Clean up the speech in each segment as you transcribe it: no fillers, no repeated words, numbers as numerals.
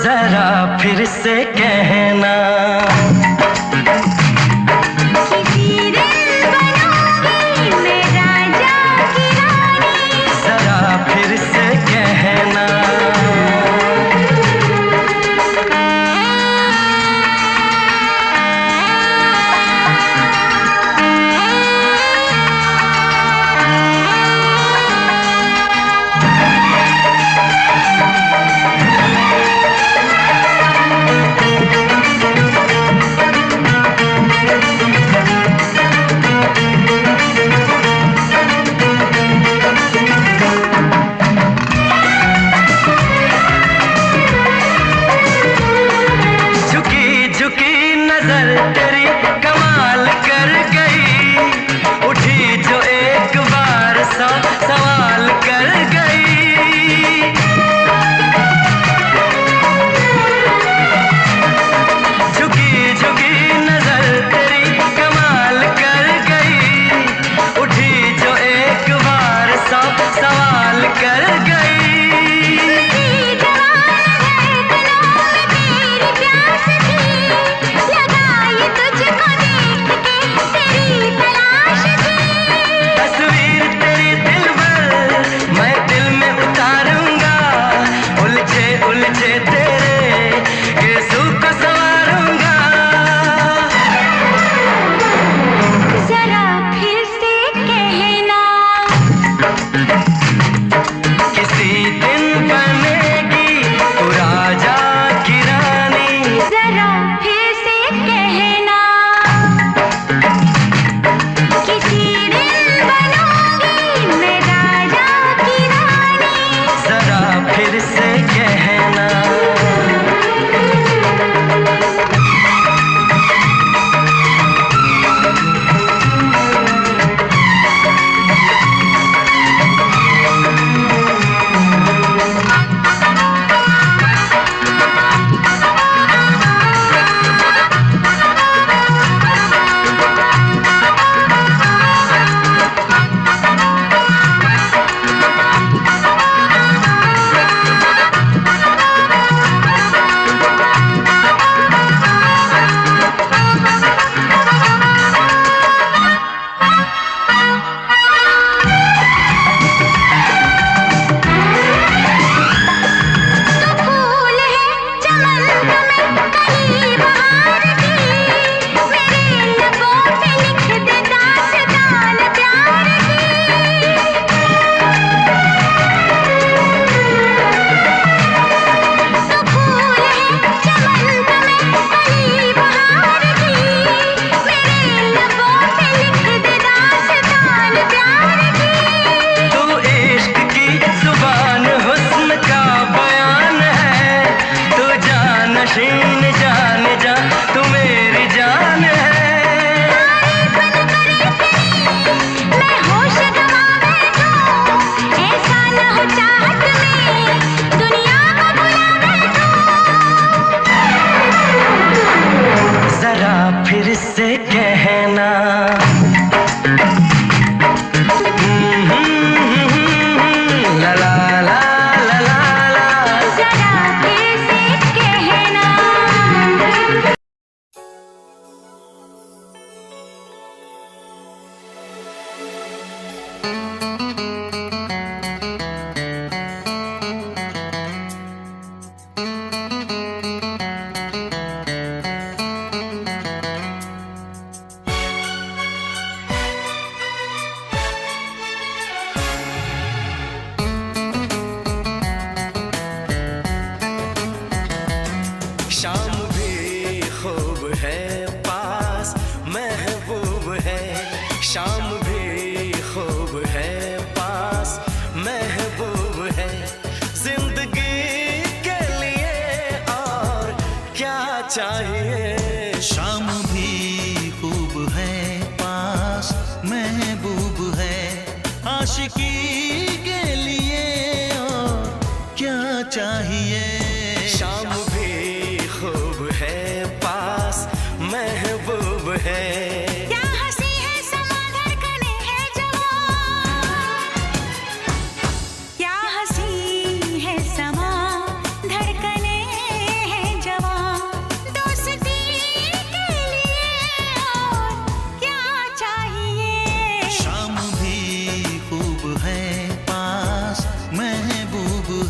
जरा फिर से कहना, किसी दिन बनूंगी मैं राजा की रानी। जरा फिर से कहना, तेरी कमाल कर गई, उठी जो एक बार सवाल कर गई। झुकी झुकी नजर तेरी कमाल कर गई, उठी जो एक बार सवाल कर गई। फिर से कहना, ला ला ला ला ला ला, जरा फिर से कहना। शाम भी खूब है पास महबूब है, शाम भी खूब है पास महबूब है, जिंदगी के लिए और क्या चाहिए। शाम भी खूब है पास महबूब है, आशिकी के लिए और क्या चाहिए। शाम भी खूब है पास महबूब है, क्या हंसी है समा धड़कने है जवां, क्या हंसी है समा धड़कने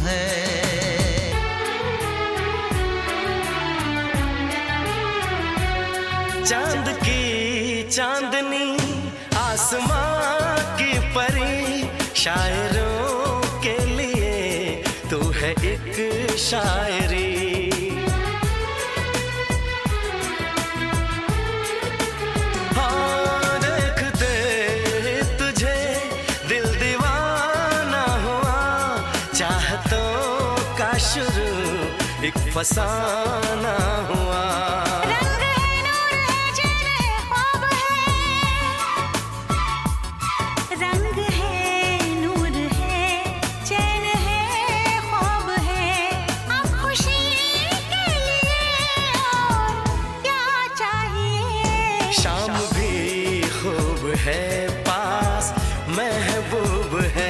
है। चांद की चांदनी आसमां की परी, शायरों के लिए तू है एक शायरी। हाँ देखते तुझे दिल दीवाना हुआ, चाहतों का शुरू एक फसाना हुआ। रंग है नूर है चैन है ख्वाब है, रंग है नूर है चैन है ख्वाब है। अब खुशी के लिए और क्या चाहिए। शाम भी खूब है पास महबूब है।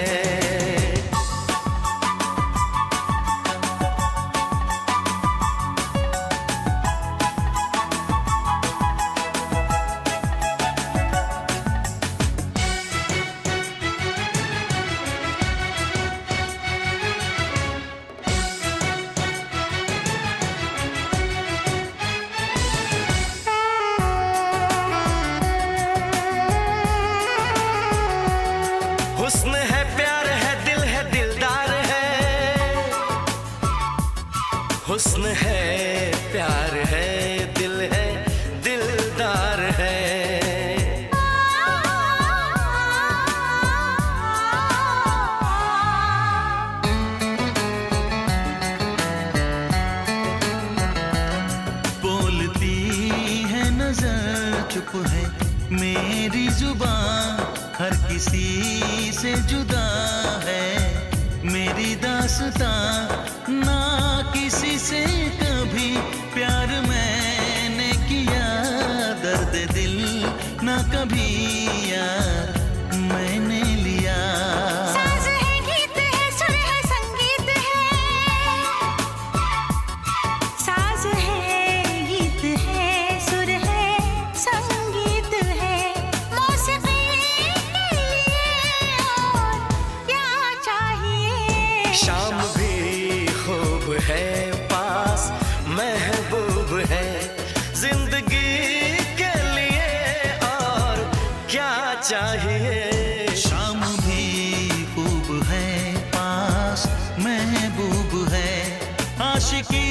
हुस्न है प्यार है दिलदार है, हुस्न है प्यार है दिलदार है। बोलती है नजर चुप है मेरी जुबान, हर किसी से जुदा है मेरी दास्तां। ना किसी से कभी प्यार मैंने किया, दर्द दिल ना कभी यार मैंने लिया। साज है गीत है सुर है संगीत है, साज है गीत है सुर है संगीत है। मौसीकी के लिए और क्या चाहिए। शाम भी खूब है पास महबूब है, जिंदगी के लिए और क्या चाहिए। शाम भी खूब है पास महबूब है, आशिकी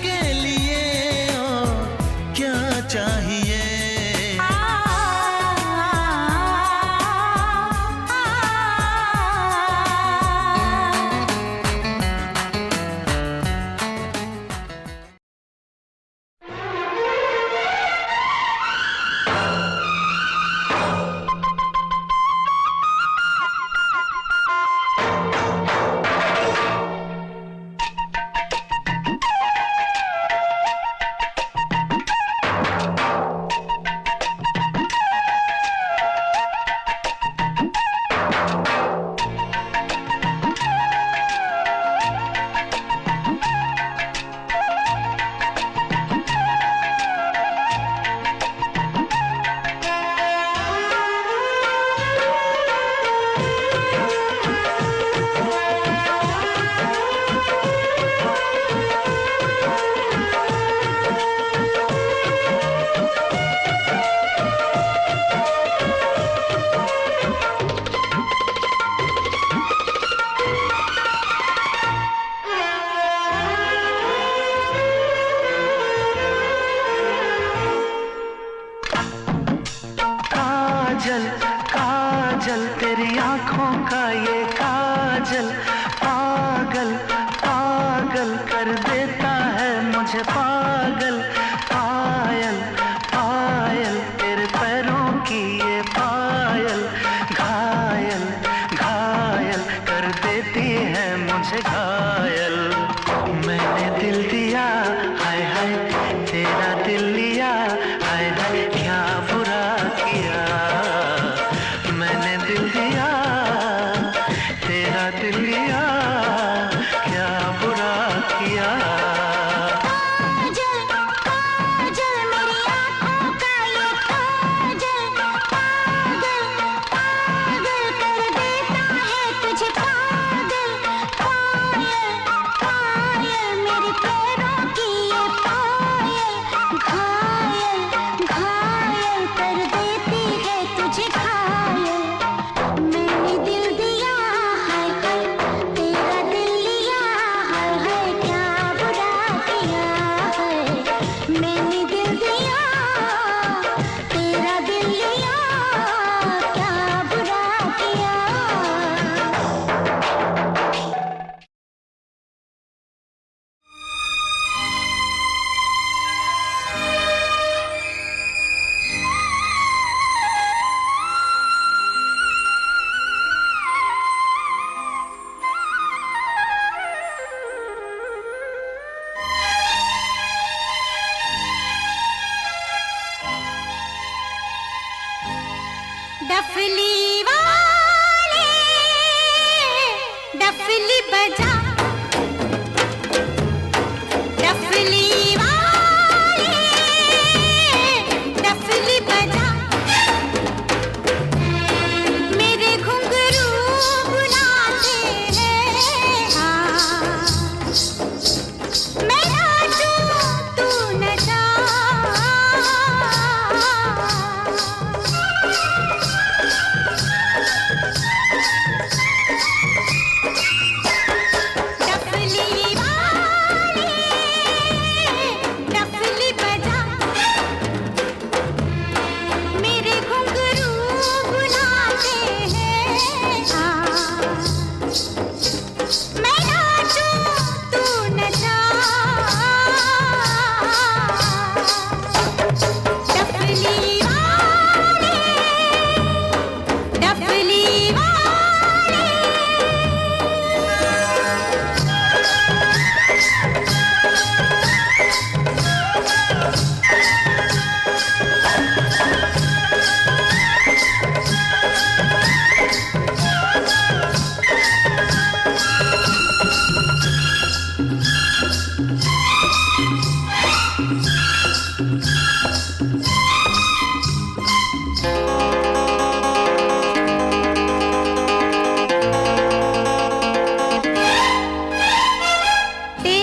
के लिए और क्या चाहिए। काजल काजल तेरी आंखों का ये काजल, पागल पागल कर देता है मुझे पागल। पायल पायल तेरे पैरों की ये पायल, घायल घायल कर देती है मुझे घायल। मैंने दिल दिया हाय हाय तेरा दिल लिया, हाय हाय क्या बुरा किया। मैंने दिल दिया तेरा दिल लिया, क्या बुरा किया। काजल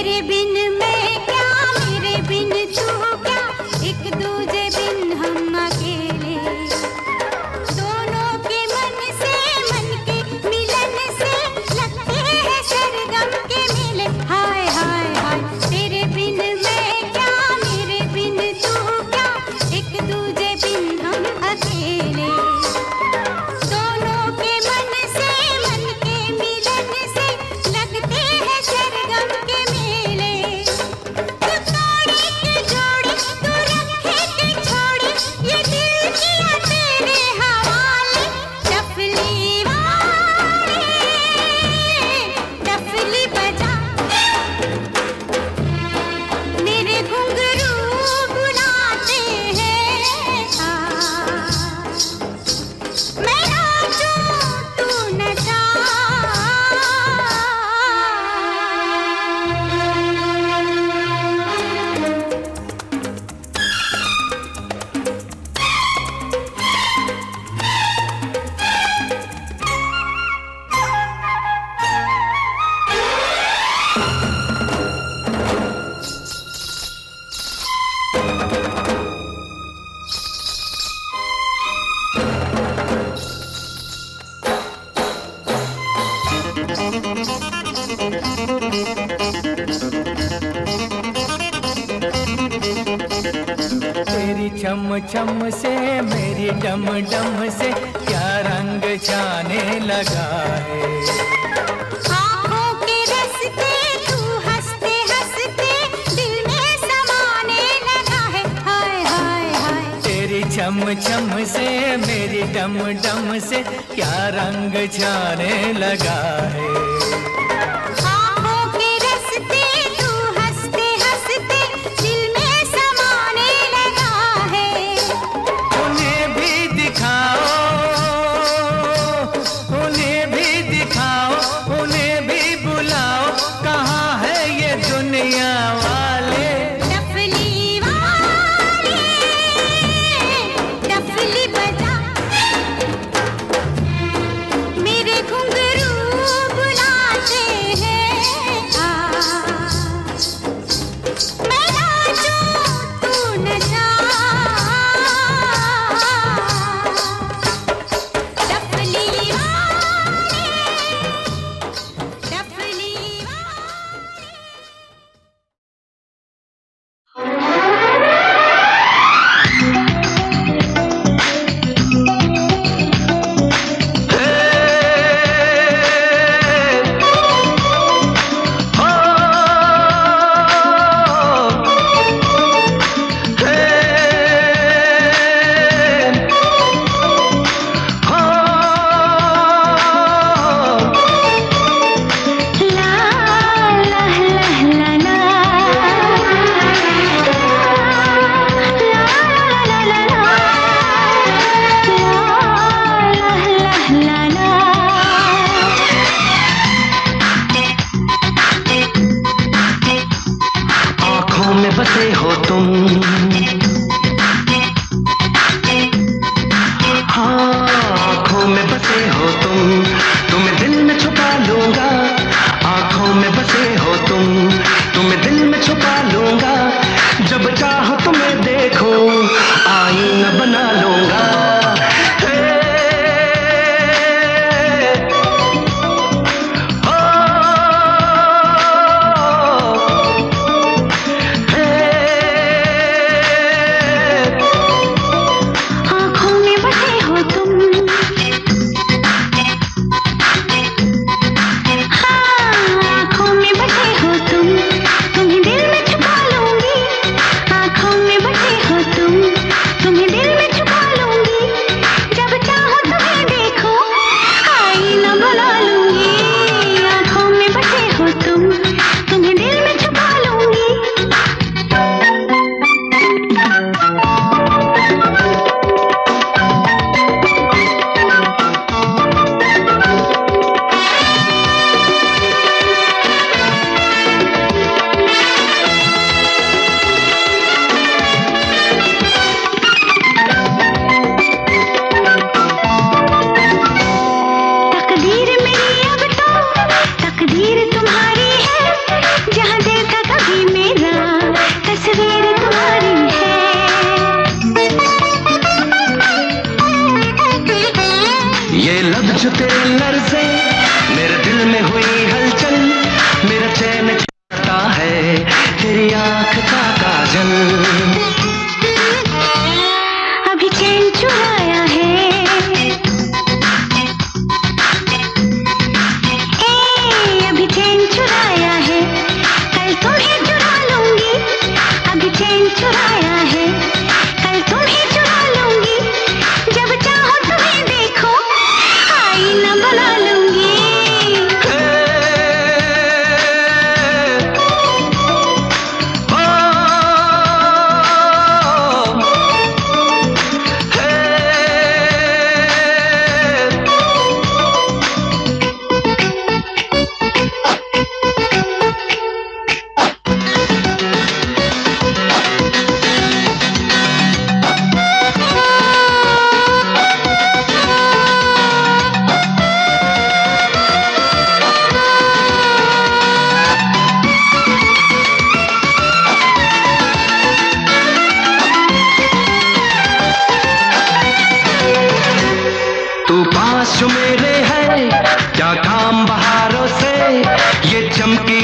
तेरे बिन मैं क्या, मेरे बिन तू क्या, एक दूजे बिन हम अकेले। दोनों के मन से मन के मिलन से लगते हैं सरगम के मेले। हाय हाय हाय तेरे बिन मैं क्या, मेरे बिन तू क्या, एक दूजे बिन हम अकेले। दोनों के मन से मन के मिलन से लगते हैं सरगम के मेले। तू तोड़े के जोड़ी, तू रखे के छोड़ी, ये दिल किया तेरे हवाले। डफली वाले डफली बजा, मेरे घुंघरू बुलाते हैं। मैं नाचूं तू नचा। तेरी छम छम से मेरी डम डम से क्या रंग जाने लगा है। आँखों के रस्ते तू हंसते हंसते दिल में समाने लगा है। हाय हाय हाय तेरी छम छम से मेरी डम डम से क्या रंग जाने लगा है। आँखों के रस्ते तू हंसते हंसते दिल में समाने लगा है। उन्हें भी दिखाओ, उन्हें भी दिखाओ, उन्हें भी बुलाओ, कहाँ है ये दुनिया वाले। डफली वाले डफली बजा, मेरे घुंघरू बुला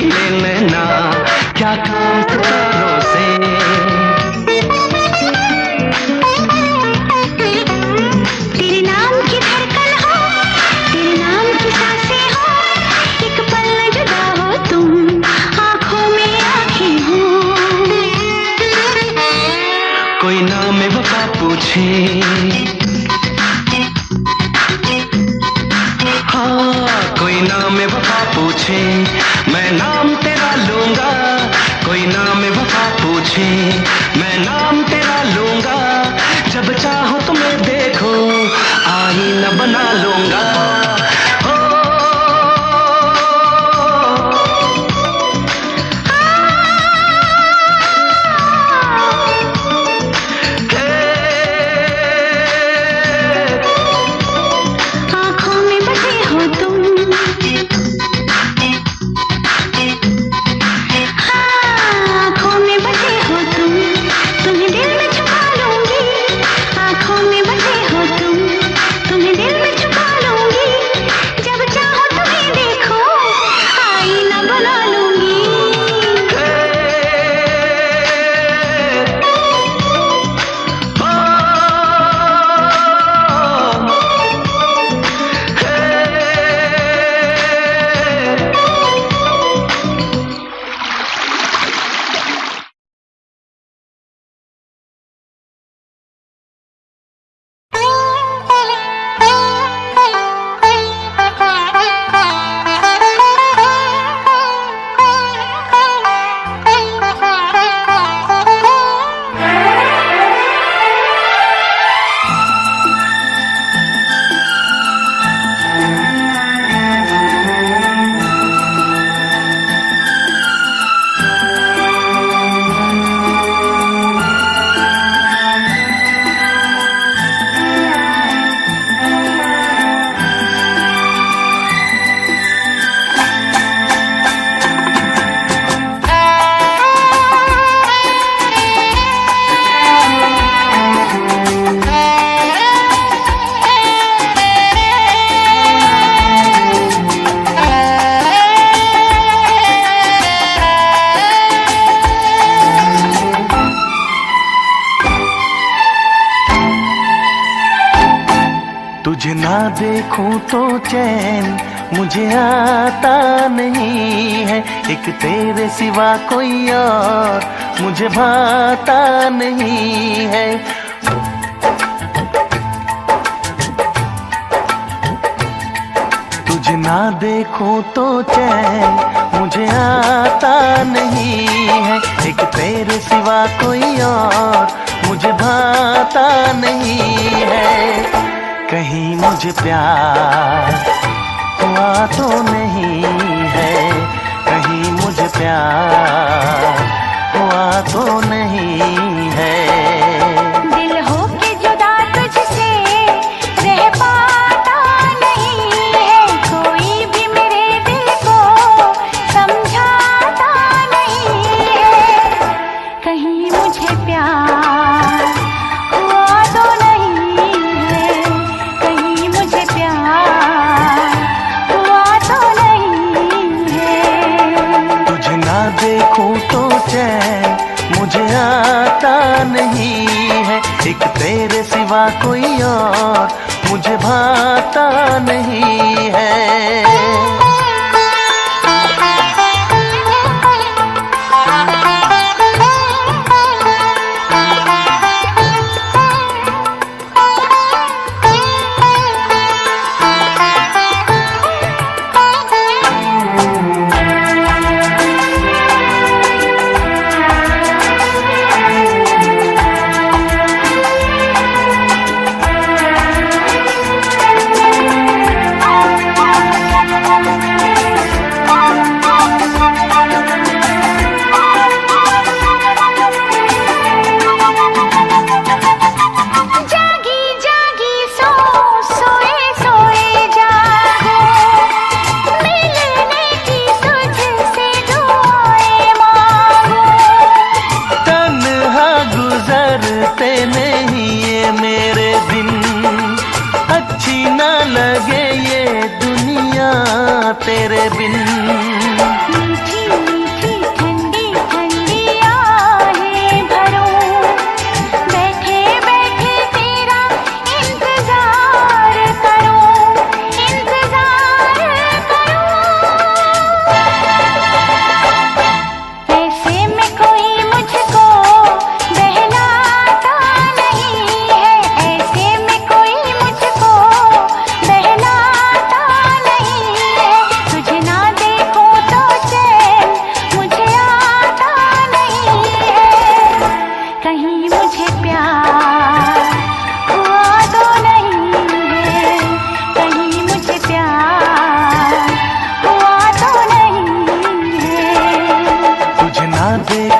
ले लेना क्या काम सितारों से। तेरे नाम की धड़कन हो, तेरे नाम की सांसें हो, एक पल न जुदा हो तुम, आँखों में आँखें हो। कोई नाम वफा पूछे, हाँ कोई नाम वफा पूछे, मैं नाम तेरा लूंगा। कोई नाम वफा पूछे, मैं नाम तेरा लूंगा। जब चाहो तुम्हें देखो, आईना बना लूंगा। हो आँखों में बसे हो तुम, हाँ आँखों में बसे हो तुम, तुम्हें दिल में छुपा लूंगी। आँखों में बसे हो तुम, तुम्हें दिल में छुपा लूंगी। जब चाहो तुम्हें देखो, आईना बना लूंगी। तुझे ना देखूं तो चैन मुझे आता नहीं है। एक तेरे सिवा कोई और मुझे भाता नहीं है। तुझे ना देखूं तो चैन मुझे आता नहीं है। एक तेरे सिवा कोई और मुझे भाता नहीं है। कहीं मुझे प्यार हुआ तो नहीं है। कहीं मुझे प्यार हुआ तो नहीं है। दिल हो के जुदा तुझसे रह पाता नहीं है। कोई भी मेरे दिल को समझाता नहीं है। कहीं मुझे प्यार हुआ तो नहीं है। कहीं मुझे प्यार हुआ तो नहीं है। तुझे ना देखूं तो चैन मुझे आता नहीं है। एक तेरे सिवा कोई और मुझे भाता नहीं है।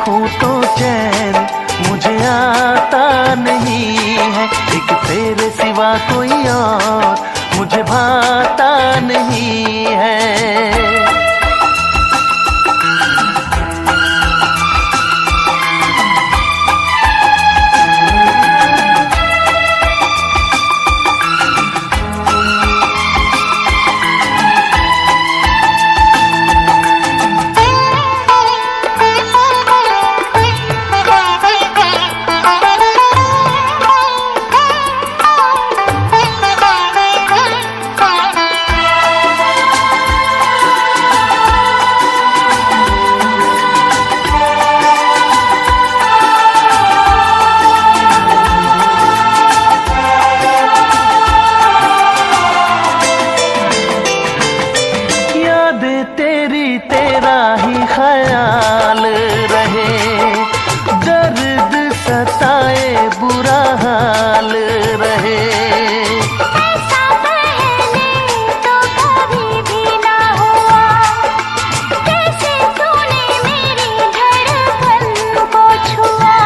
देखूं तो चैन मुझे आता नहीं है, एक तेरे सिवा कोई और मुझे भाता नहीं है। तेरा ही ख्याल रहे, दर्द सताए बुरा हाल रहे। ऐसा पहले तो कभी भी ना हुआ, कैसे तूने मेरी धड़कन को छुआ।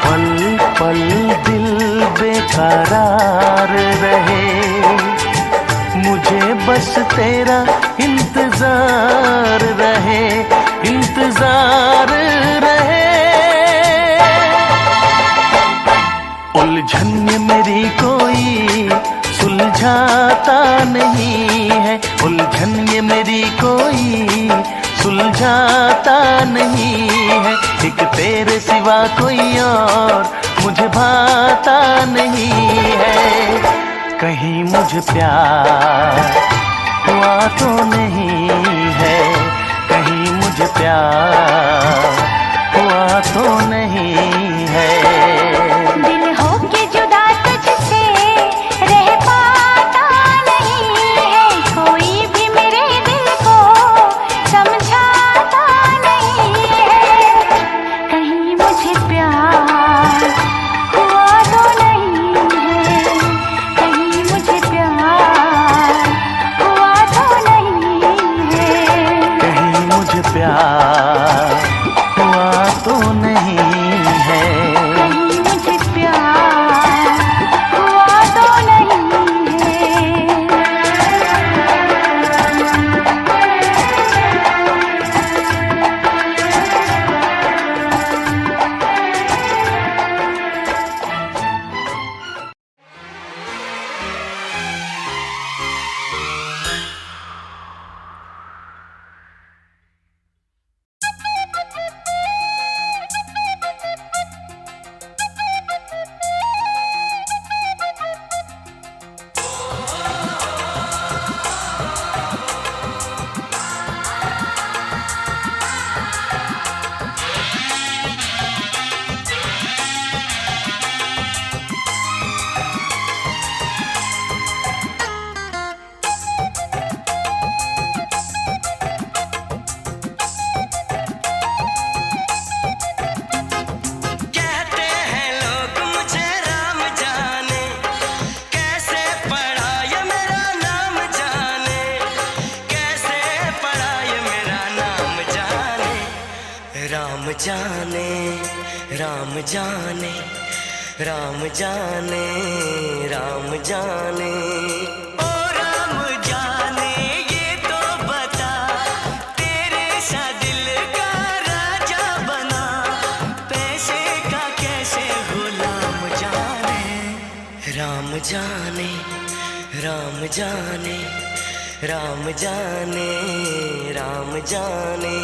पल पल दिल बेकरार रहे, मुझे बस तेरा इंतजार रहे, इंतजार रहे। उलझन ये मेरी कोई सुलझाता नहीं है, उलझन ये मेरी कोई सुलझाता नहीं है, एक तेरे सिवा कोई और मुझे भाता नहीं है। कहीं मुझे प्यार हुआ तो नहीं है, कहीं मुझे प्यार हुआ तो नहीं है। दिल होके जुदा तुझसे रह पाता नहीं है, कोई भी मेरे दिल को समझाता नहीं है। कहीं मुझे प्यार हुआ तो नहीं है, कहीं मुझे प्यार हुआ तो नहीं है। कहीं मुझे प्यार हुआ तो नहीं है, कहीं मुझे प्यार हुआ तो नहीं है। कहते हैं लोग मुझे राम जाने, कैसे पढ़ा ये मेरा नाम जाने, कैसे पढ़ा ये मेरा नाम जाने। राम जाने, राम जाने, राम जाने, राम जाने। ओ राम जाने ये तो बता, तेरे सा दिल का राजा बना, पैसे का कैसे गुलाम जाने। राम जाने, राम जाने, राम जाने, राम जाने।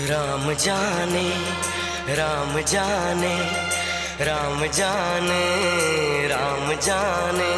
राम जाने, राम जाने, राम जाने, राम जाने।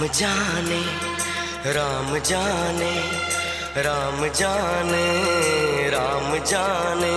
जाने, राम जाने, राम जाने, राम जाने।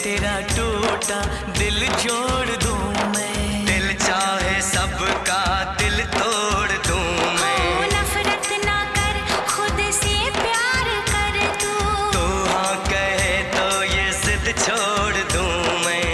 तेरा टूटा दिल जोड़ दूं मैं, दिल चाहे सबका दिल तोड़ दूं मैं। नफरत ना कर, खुद से प्यार कर तू हाँ कहे तो ये जिद छोड़ दूं मैं।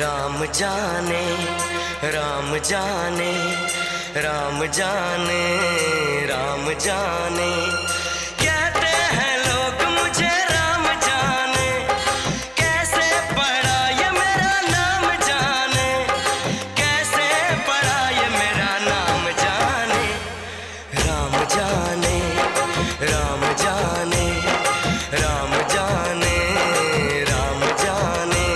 राम जाने, राम जाने, राम जाने, राम जाने। कहते हैं लोग मुझे राम जाने, कैसे पड़ा ये मेरा नाम जाने, कैसे पड़ा ये मेरा नाम जाने। राम जाने, राम जाने, राम जाने, राम जाने।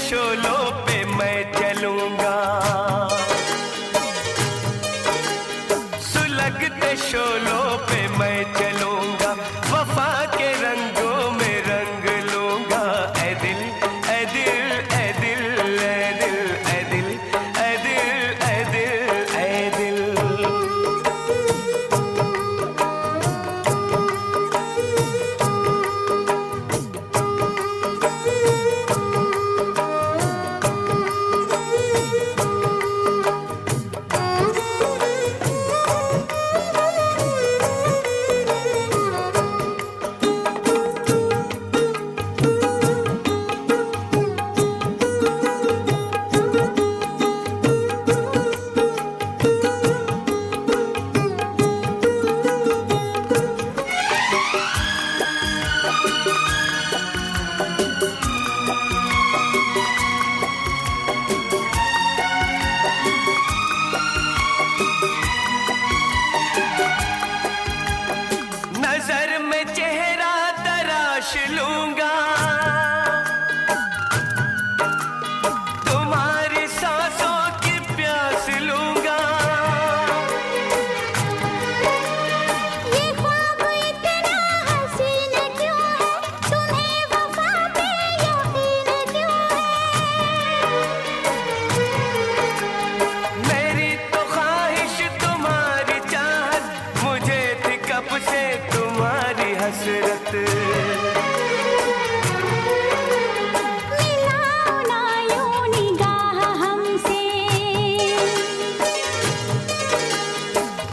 शोलों पे मैं चलूंगा, सुलगते शोलों पे मैं चलूंगा, वफा के रंगों में रंग लूंगा। ऐ दिल ऐ दिल ऐ दिल ऐ दिल ऐ दिल ऐ दिल ऐ दिल ऐ दिल। नजर में चेहरा तराश लूंगा, तुम्हारी सांसों की प्यास लूंगा। ये ख्वाब इतना हसीन क्यों है, तुम्हें वफा पे यकीन क्यों है। मेरी तो ख्वाहिश तुम्हारी चाहत, मुझे थी कब से तुम्हारी हसरत। मिलाओ ना यूं निगाह हमसे,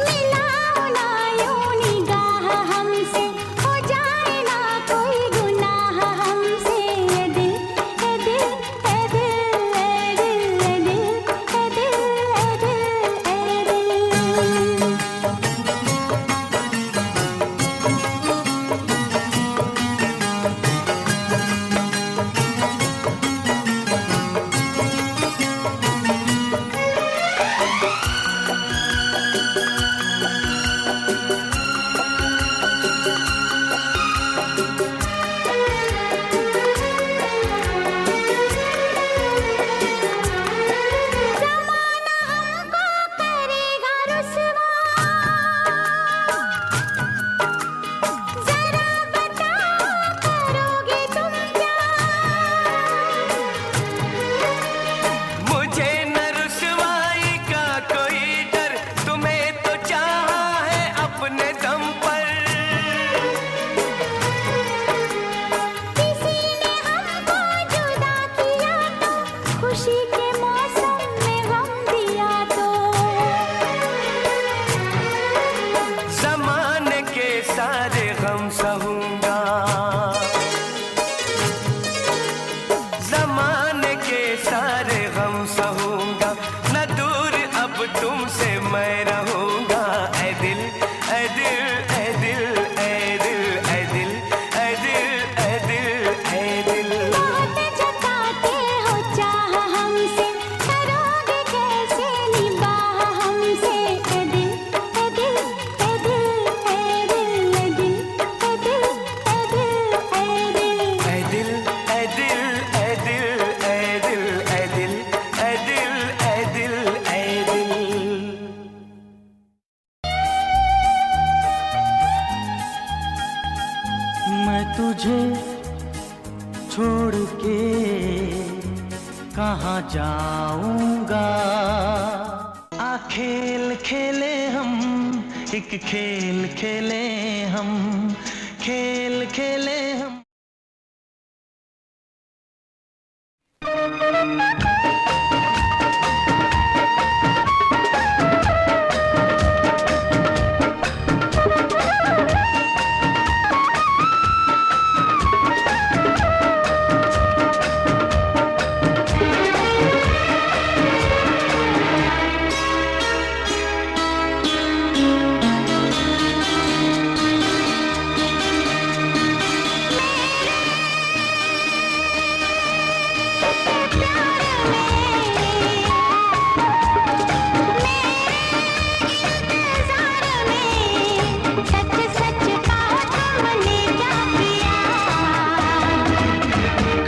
मिलाओ ना यूं निगाह हमसे, हो जाए ना कोई गुनाह हमसे। ए दिल ए दिल ए दिल ए दिल ए दिल ए दिल ए दिल ए दिल। ज़माना हमको करेगा रुसवा, ज़रा बताओ करोगे तुम क्या। मुझे न रुसवाई का कोई डर, तुम्हें तो चाहा है अपने दम पर। किसी ने हमको जुदा किया तो, खुशी के मौसम में गम दिया तो। ज़माने के सारे गम सहूंगा, ज़माने के सारे गम सहूंगा, न दूर अब तुमसे मैं रहूंगा। ऐ दिल ऐ दिल ऐ दिल ऐ दिल ऐ दिल ऐ दिल ऐ दिल ऐ दिल। बहुत जताते हो चाह हमसे, करोगे कैसे निभाह हमसे। ए दिल ए दिल ए दिल ए दिल ए दिल ए दिल ए दिल ए दिल। ऐ दिल ऐ दिल ऐ दिल ऐ दिल ऐ दिल ऐ दिल ऐ दिल। मैं तुझे छोड़ के कहाँ जाऊंगा। आ खेल खेले हम, एक खेल खेले हम, खेल खेले हम।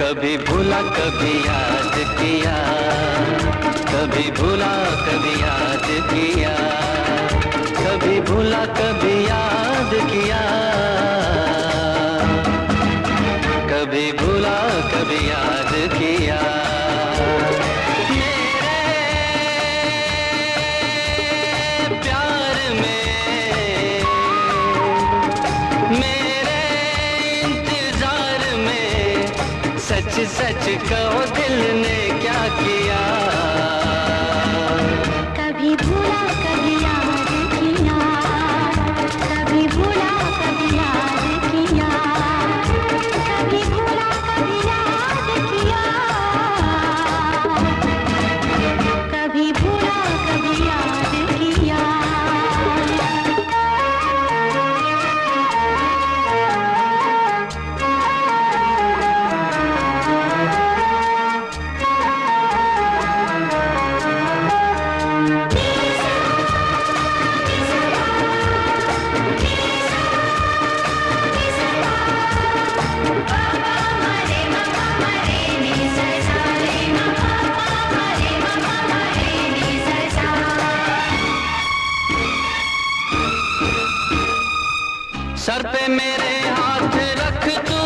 कभी भूला कभी याद किया, कभी भूला कभी याद किया, कभी भूला कभी याद किया, कभी भूला कभी याद किया। मेरे प्यार में, मेरे इंतजार में, सच सच कहो दिल ने क्या किया। कभी भूला कभी याद किया, कभी भूला कभी याद किया, कभी भूला कभी याद किया, कभी भूला कभी याद किया। सर पे मेरे हाथ रख तू,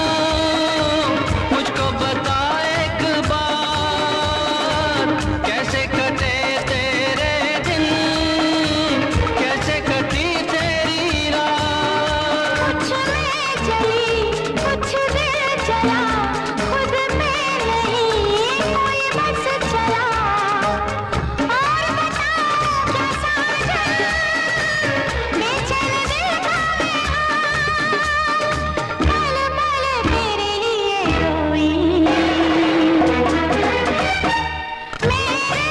मुझको बता एक बार, कैसे कटे तेरे दिन, कैसे कटी तेरी रात। कुछ में चली कुछ दिल चला, खुद में नहीं कोई बस चला। और बता क्या समझा, बेचैन दिल का पल पल तेरे लिए रोई। मेरे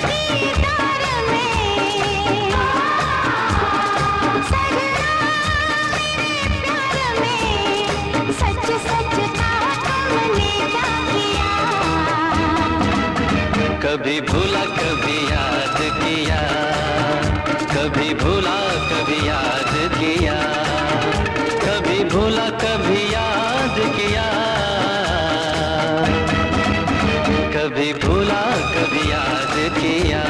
दीदार में सजना, प्यार में सच सच कहा तुमने क्या किया। कभी भूला कभी याद किया, कभी भूला कभी याद किया, कभी भूला कभी याद किया, कभी भूला कभी याद किया।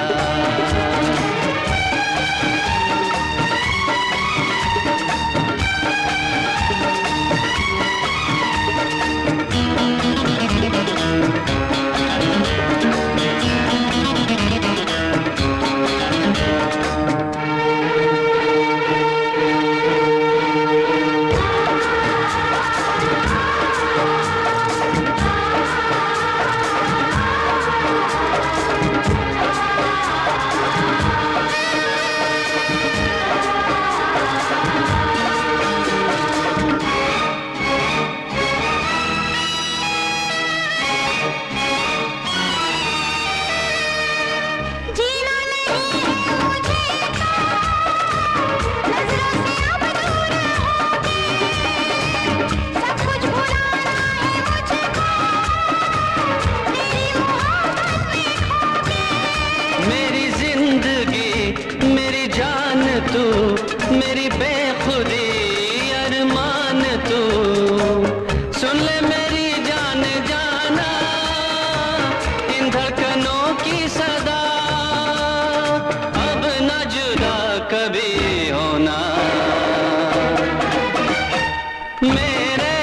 जीना नहीं है मुझे तो, नजरों से अब दूर होके, सब कुछ भुलाना है मुझको, तेरी मोहब्बत में खोके। मेरी जिंदगी मेरी जान तू, मेरी बेखुदी अरमान तू, सुन ले मेरी जान जाना, इन धड़कनों की सदा, अब न जुदा कभी होना। मेरे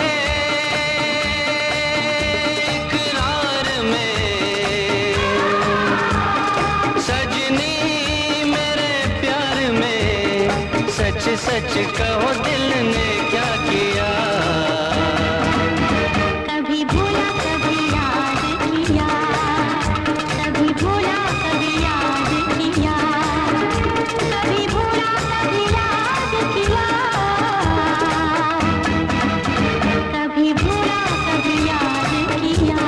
इकरार में सजनी, मेरे प्यार में सच सच कहो दिल ने क्या किया। कभी भूला कभी याद किया, कभी भूला कभी याद किया, कभी भूला कभी याद किया, कभी भूला कभी याद किया।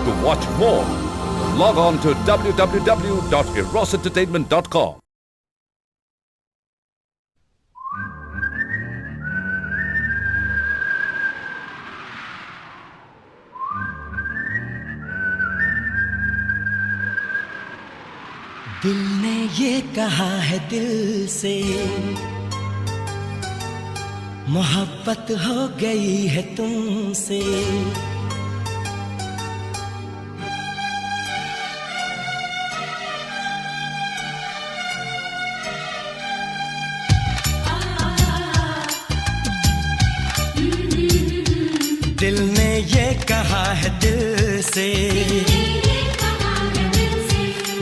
To watch more, log on to www.erosentertainment.com. दिल ने ये कहा है दिल से, मोहब्बत हो गई है तुमसे। दिल ने ये कहा है दिल से,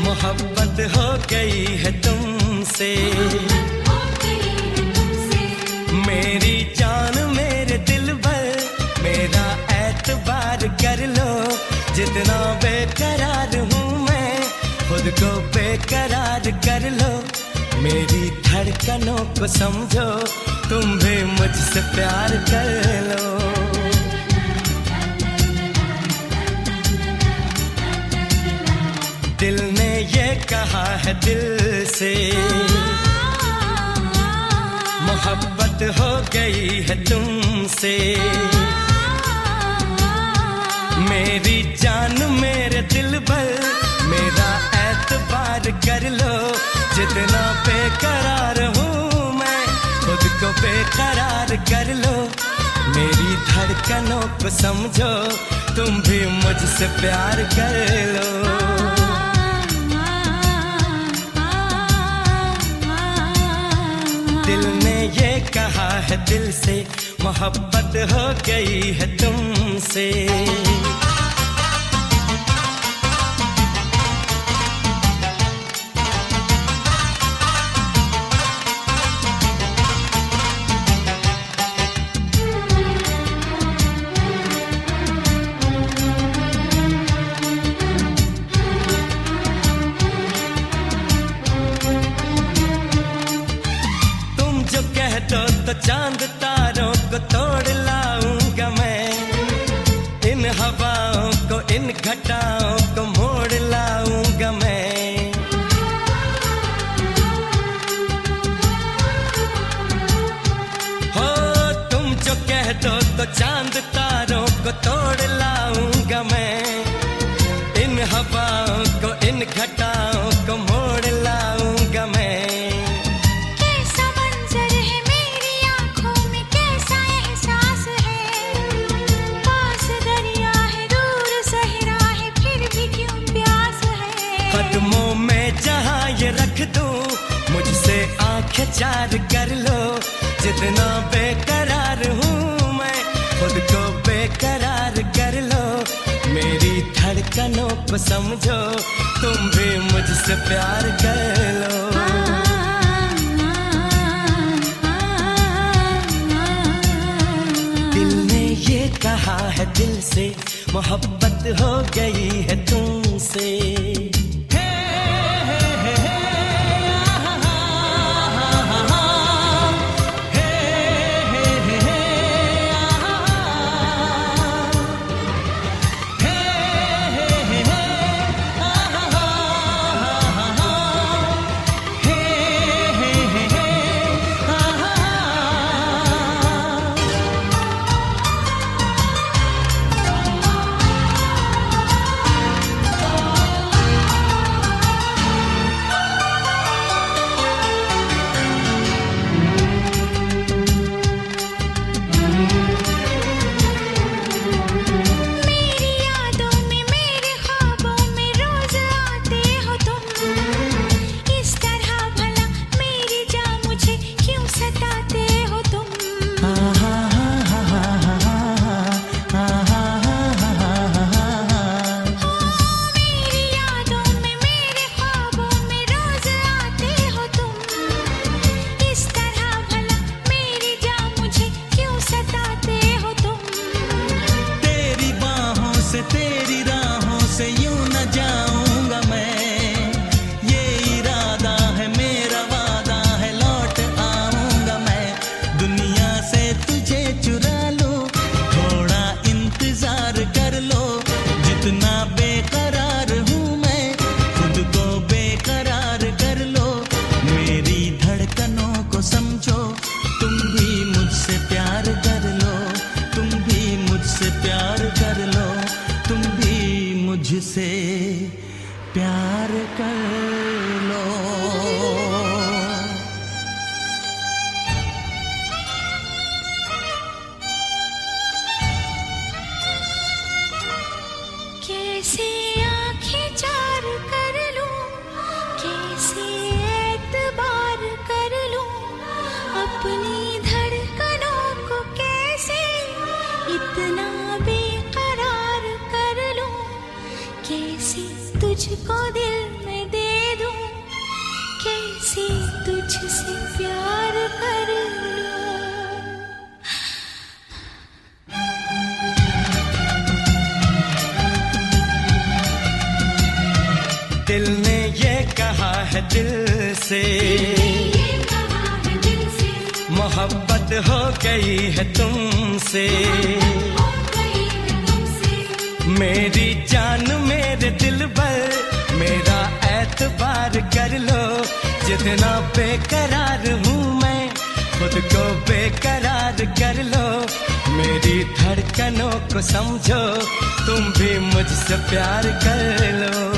मोहब्बत हो गई है तुमसे। मेरी जान मेरे दिल भर, मेरा एतबार कर लो। जितना बेकरार हूँ मैं, खुद को बेकरार कर लो। मेरी धड़कनों को समझो, तुम भी मुझसे प्यार कर लो। दिल ने ये कहा है दिल से, मोहब्बत हो गई है तुमसे। मेरी जान मेरे दिल भर, मेरा एतबार कर लो। जितना बेकरार हूँ मैं, खुद को बेकरार कर लो। मेरी धड़कनों को समझो, तुम भी मुझसे प्यार कर लो। दिल ने ये कहा है दिल से, मोहब्बत हो गई है तुमसे। तो चांद तारों को तोड़ लाऊंगा मैं, इन हवाओं को इन घटाओं को मोड़ लाऊंगा मैं। हो तुम जो कह दो तो चांद तारों को तोड़ लाऊंगा मैं, इन हवाओं को इन घटाओं को मोड़ लाऊंगा मैं। कदमों में जहाँ ये रख दूं, मुझसे आंखें चार कर लो। जितना बेकरार हूँ मैं, खुद को बेकरार कर लो। मेरी धड़कनों को समझो, तुम भी मुझसे प्यार कर लो। दिल ने ये कहा है दिल से, मोहब्बत हो गई है तुमसे। तुझको दिल में दे दूं, कैसे तुझसे प्यार कर लूं। दिल ने ये कहा है दिल से, मोहब्बत हो गई है तुमसे। मेरी जान मेरे दिल पर मेरा एतबार कर लो, जितना बेकरार हूँ मैं खुद को बेकरार कर लो। मेरी धड़कनों को समझो, तुम भी मुझसे प्यार कर लो।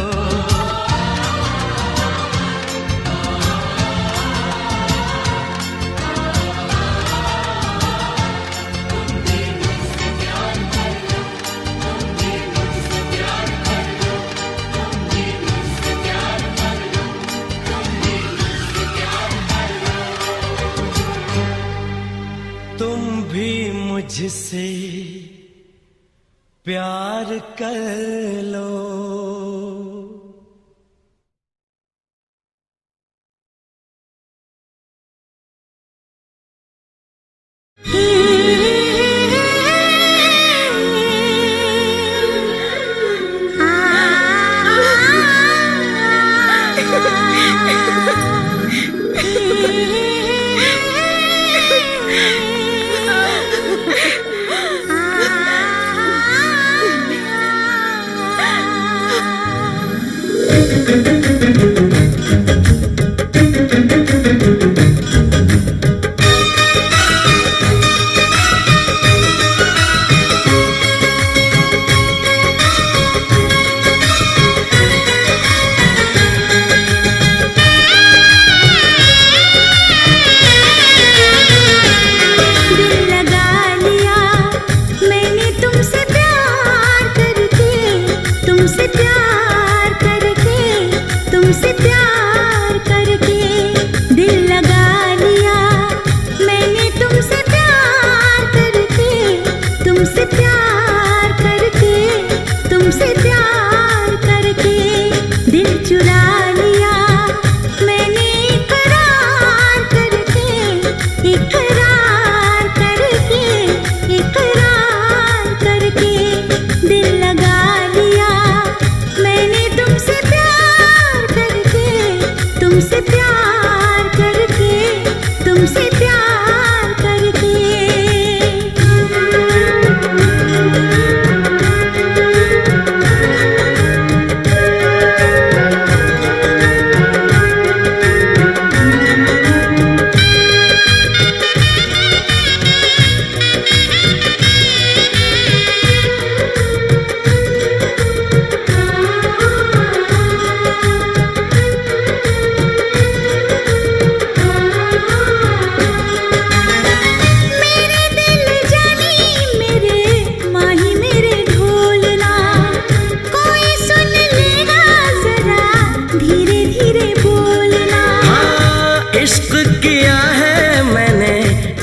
तुम भी मुझसे प्यार कर लो।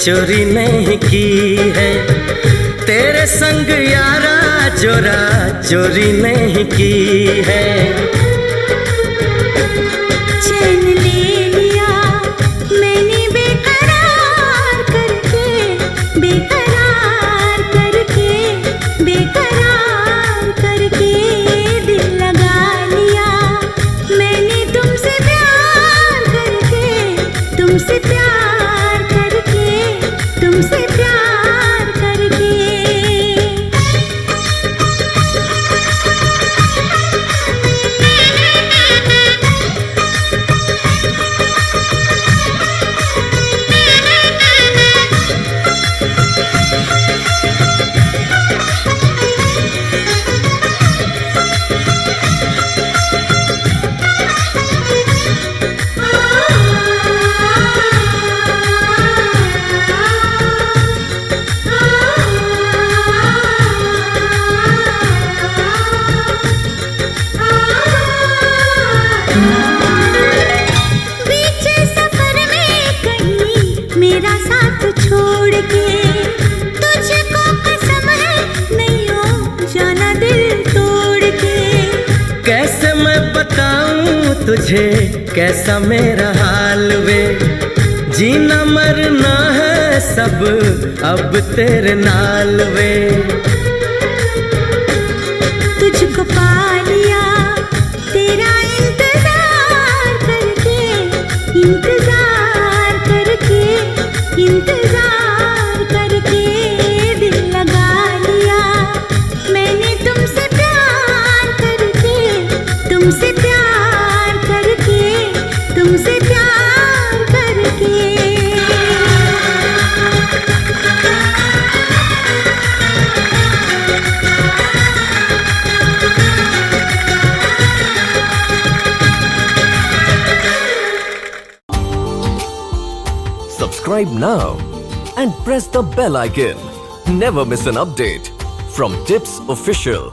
चोरी नहीं की है तेरे संग यारा, चोरा चोरी नहीं की है। चैन ले लिया मैंने बेकरार करके, बेकरार करके, बेकरार करके। दिल लगा लिया मैंने तुमसे प्यार करके, तुमसे प्यार करके, तुमसे प्यार करके। मेरा साथ छोड़ के तुझको कसम है नहीं हो जाना दिल तोड़ के। कैसे मैं बता तुझे कैसा मेरा हाल वे, जीना मरना है सब अब तेरे नाल वे। तुझको पा लिया तेरा इंतजार करके, इंतजार करके, इंतजार करके दिल लगा लिया मैंने तुमसे प्यार करके, तुमसे प्यार करके, तुमसे प्यार करके। Subscribe now and press the bell icon. Never miss an update from Tips Official.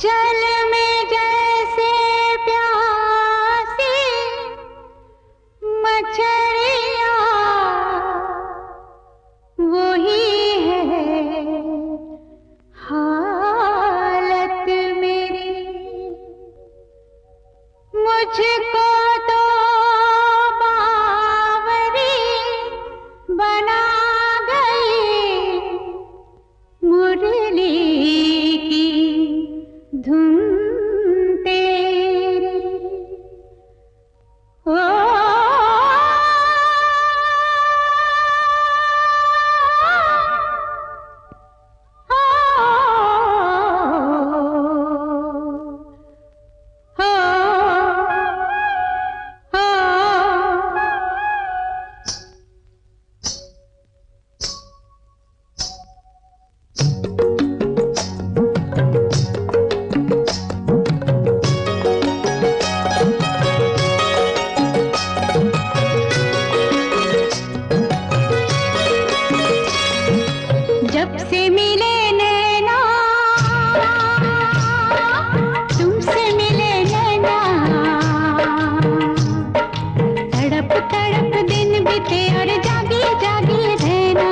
जल में जैसे प्यासी मछलियाँ वही है हालत मेरी। मुझको तो बावरी बना गई मुरली की धुन तेरी। ओ जब से मिले नैना, तुमसे मिले नैना, तड़प तड़प दिन बीते और जागी जागी रहना।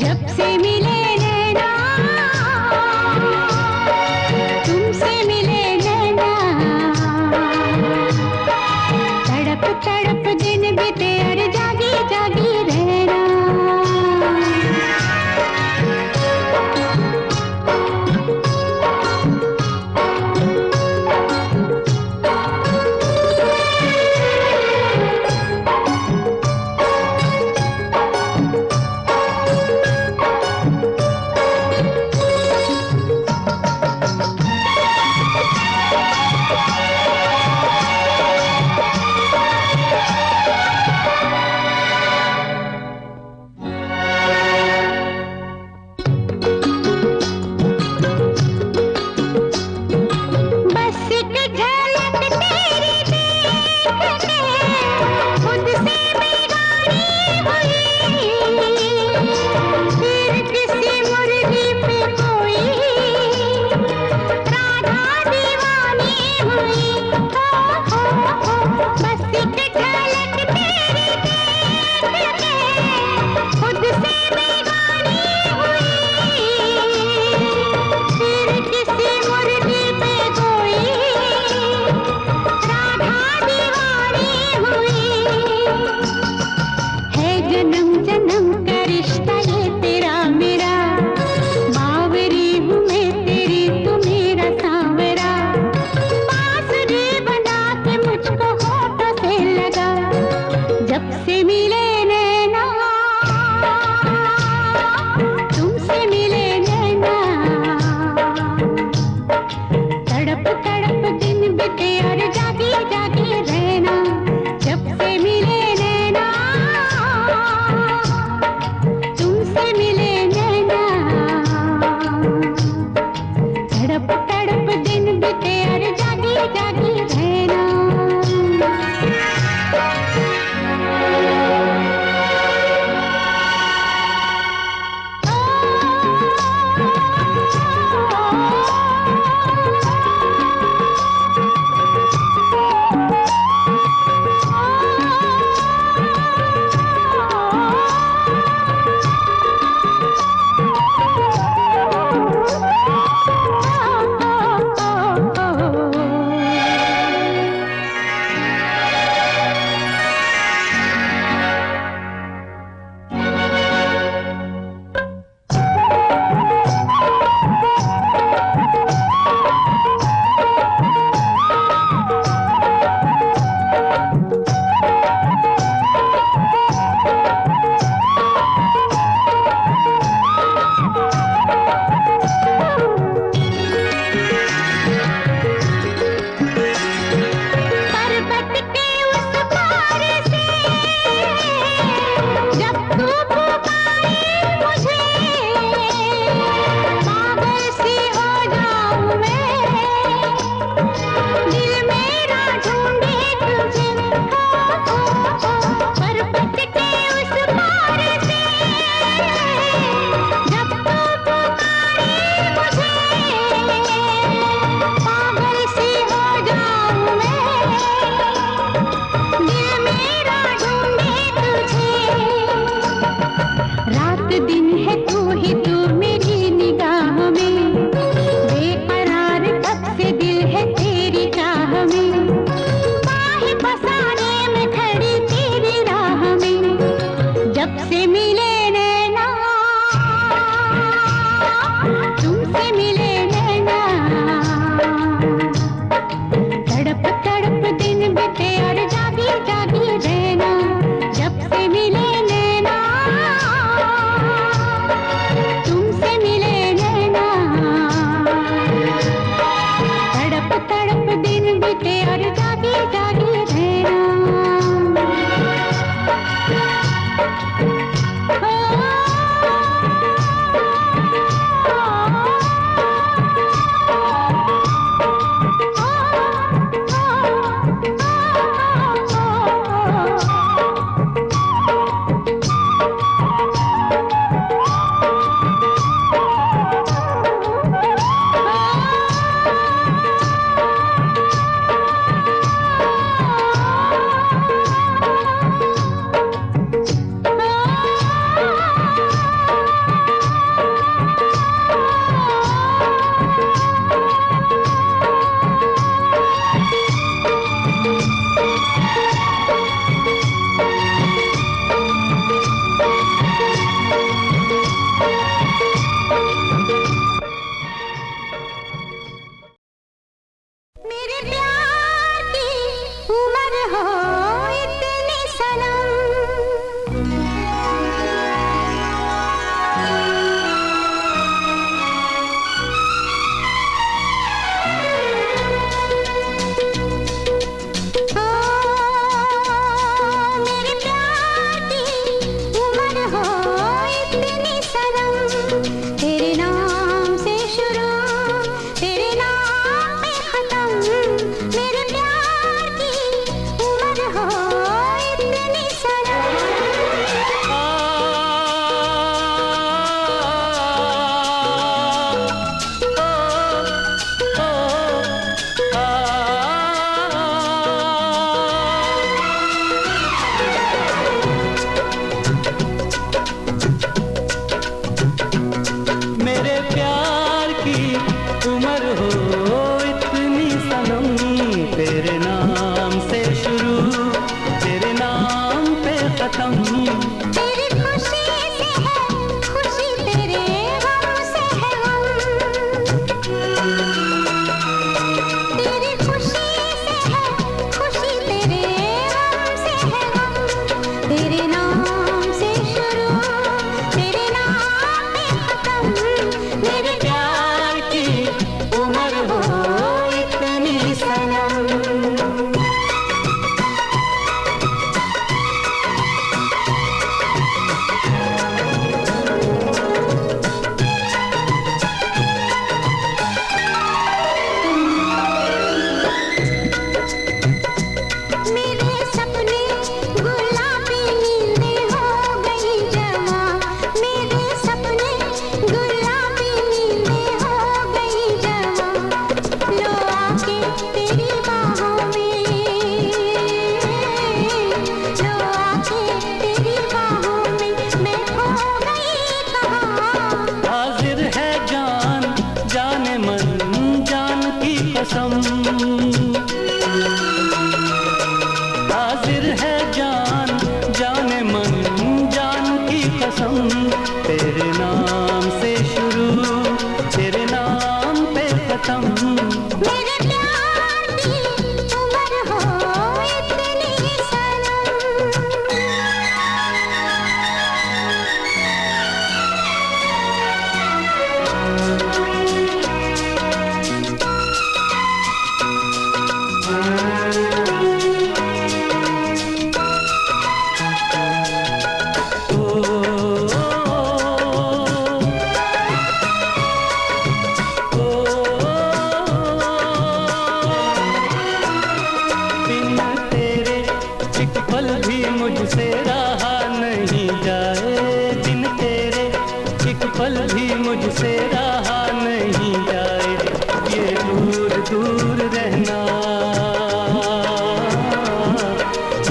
जब से मिले नैना, तुमसे मिले नैना, तड़प तड़प दिन बीते और जागी जागी रहना। बस एक झलक तेरी देखने खुद से बेगानी हुई, फिर किसी मुर्गी पे कोई राधा दीवानी हुई। बस एक झलक तेरी देखने खुद से बेगानी हुई, फिर किसी मुर्गी पे कोई बीते और जागी जागी रहना, जब से मिले नैना, तुमसे मिले नैना, तड़प तड़प दिन बीते और जागी जागी रहना। तेरी बाहों में, लो आके तेरी बाहों में, मैं खो गई कहाँ। हाजिर है जान जाने मन जान की कसम, हाजिर है जान जाने मन जान की कसम, तेरे नाम से शुरू तेरे नाम पे खत्म। मेरे प्यार की उम्र हो इतनी सनम, बिन तेरे एक पल भी मुझसे रहा नहीं जाए, बिन तेरे एक पल भी मुझसे रहा नहीं जाए, ये दूर दूर रहना,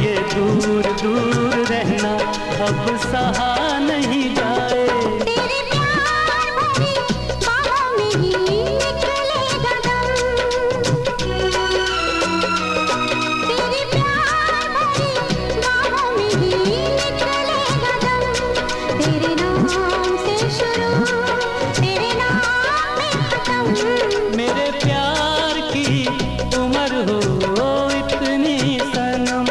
ये दूर दूर रहना अब सहा नहीं जाए। तेरे प्यार भरी बाहों में ही निकलेगा दम, तेरे प्यार भरी बाहों में ही निकलेगा दम, तेरे नाम से शुरू तेरे नाम पे खत्म। मेरे प्यार की उम्र हो इतनी सनम।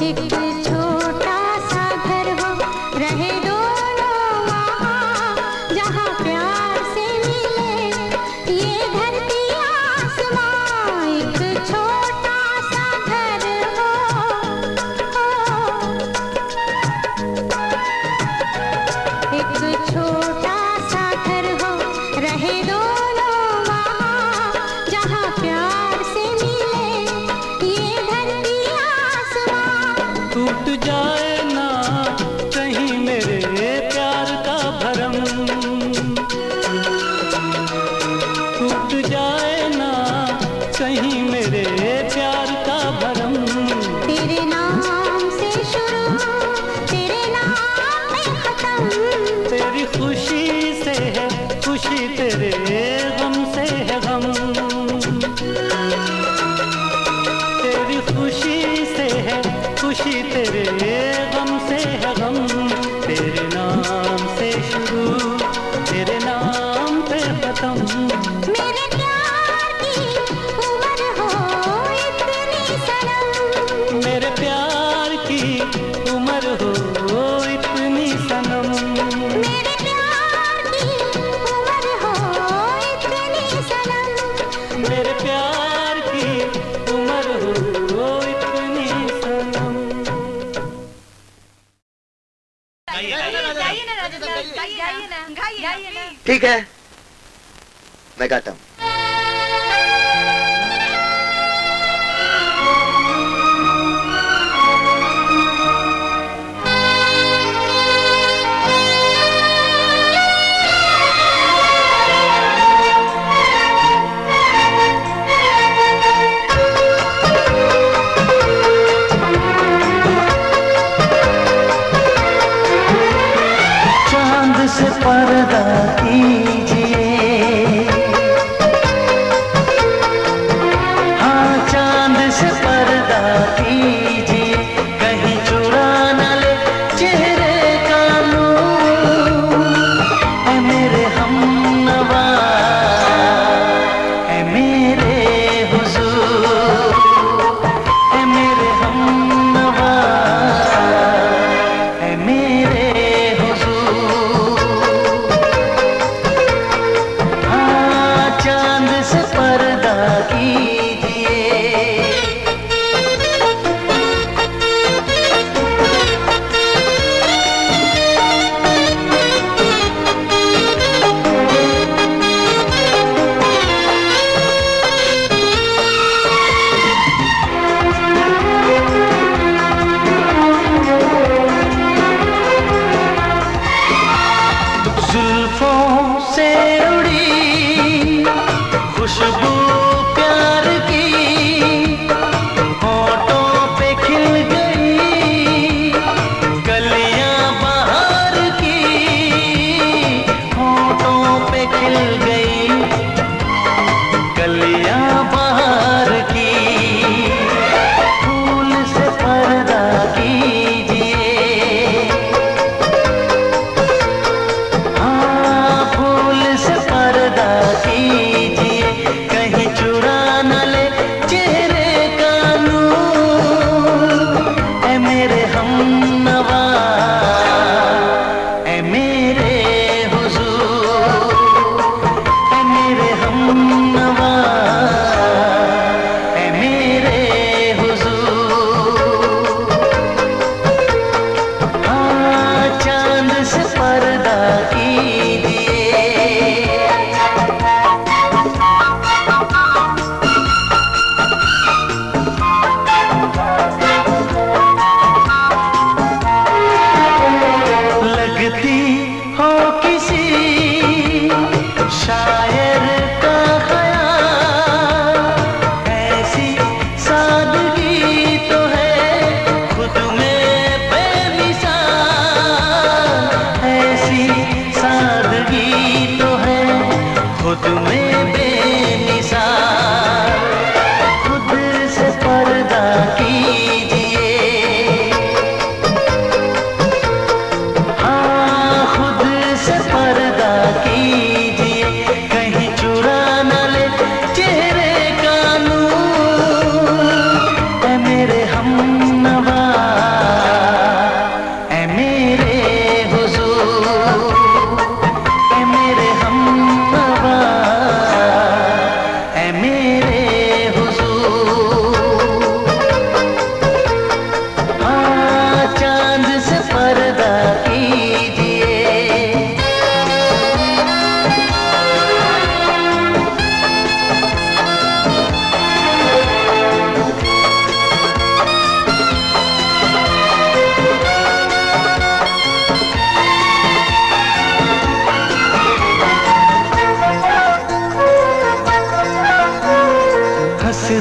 एक छोटा सा घर हो रहे दोनों वहाँ, जहाँ प्यार से मिले ये धरती आसमां। एक छोटा सा घर हो, एक छोटा सा घर हो रहे दोनों वहाँ, जहाँ प्यार से मिले ये धरती आसमां। टूट जाए ना कहीं मेरे प्यार का भरम, टूट जाए ना कहीं मेरे प्यार का भरम, तेरे नाम से शुरू तेरे नाम पे खत्म। तेरी खुशी से है खुशी तेरे गम से है गम, तेरी खुशी से है खुशी तेरे गम से है गम, तेरे नाम से शुरू तेरे नाम पे खत्म। मेरे प्यार की उम्र हो इतनी सनम, मेरे प्यार की उम्र हो इतनी सनम, मेरे प्यार की उम्र हो इतनी सनम। मेरे प्यार की उम्र हो इतनी सनम। ठीक है, मैं गाता हूँ। चांद से पर्दा कीजिए,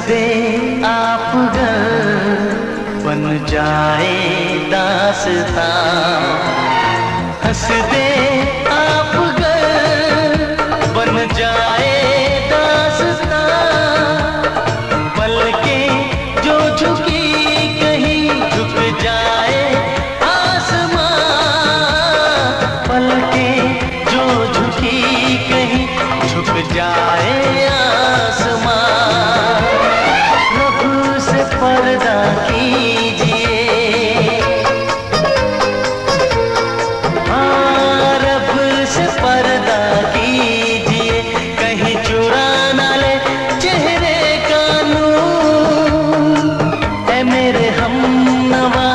दे आप गर बन जाए दास्तां, हंस दे आप गर बन जाए दास्तां, पलकें जो झुकी कहीं झुक जाए आसमां, पलकें जो झुकी कहीं झुक जाए आसमां, रब से पर्दा कीजिए, हाँ रब से पर्दा कीजिए, कहीं चुरा ना ले चेहरे का नूर, ऐ मेरे हमनवा,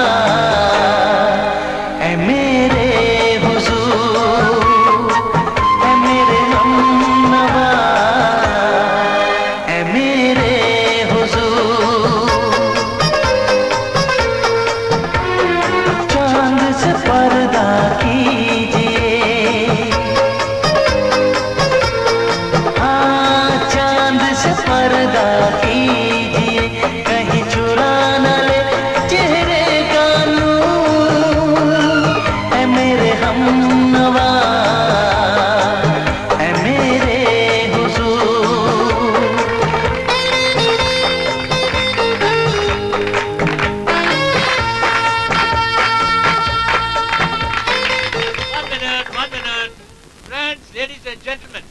ऐ मेरे हुजूर, ऐ मेरे हमनवा, ऐ मेरे हुजूर, चांद से पर्दा कीजिए, हाँ चांद से पर्दा कीजिए, कहीं चुरा न ले चेहरे का नूर, ऐ मेरे हमनवा, ऐ मेरे हुजूर। One minute. Friends, ladies and gentlemen.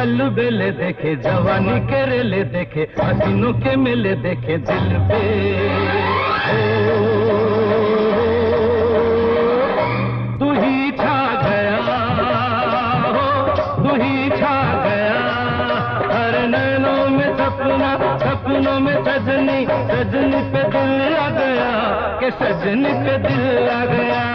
अलबेले देखे जवानी के रेले देखे हसीनों के मेले देखे दिल पे तू ही छा गया हो तू ही छा गया हर नैनों में सपना सपनों में सजनी सजनी पे दिल आ गया के सजनी पे दिल आ गया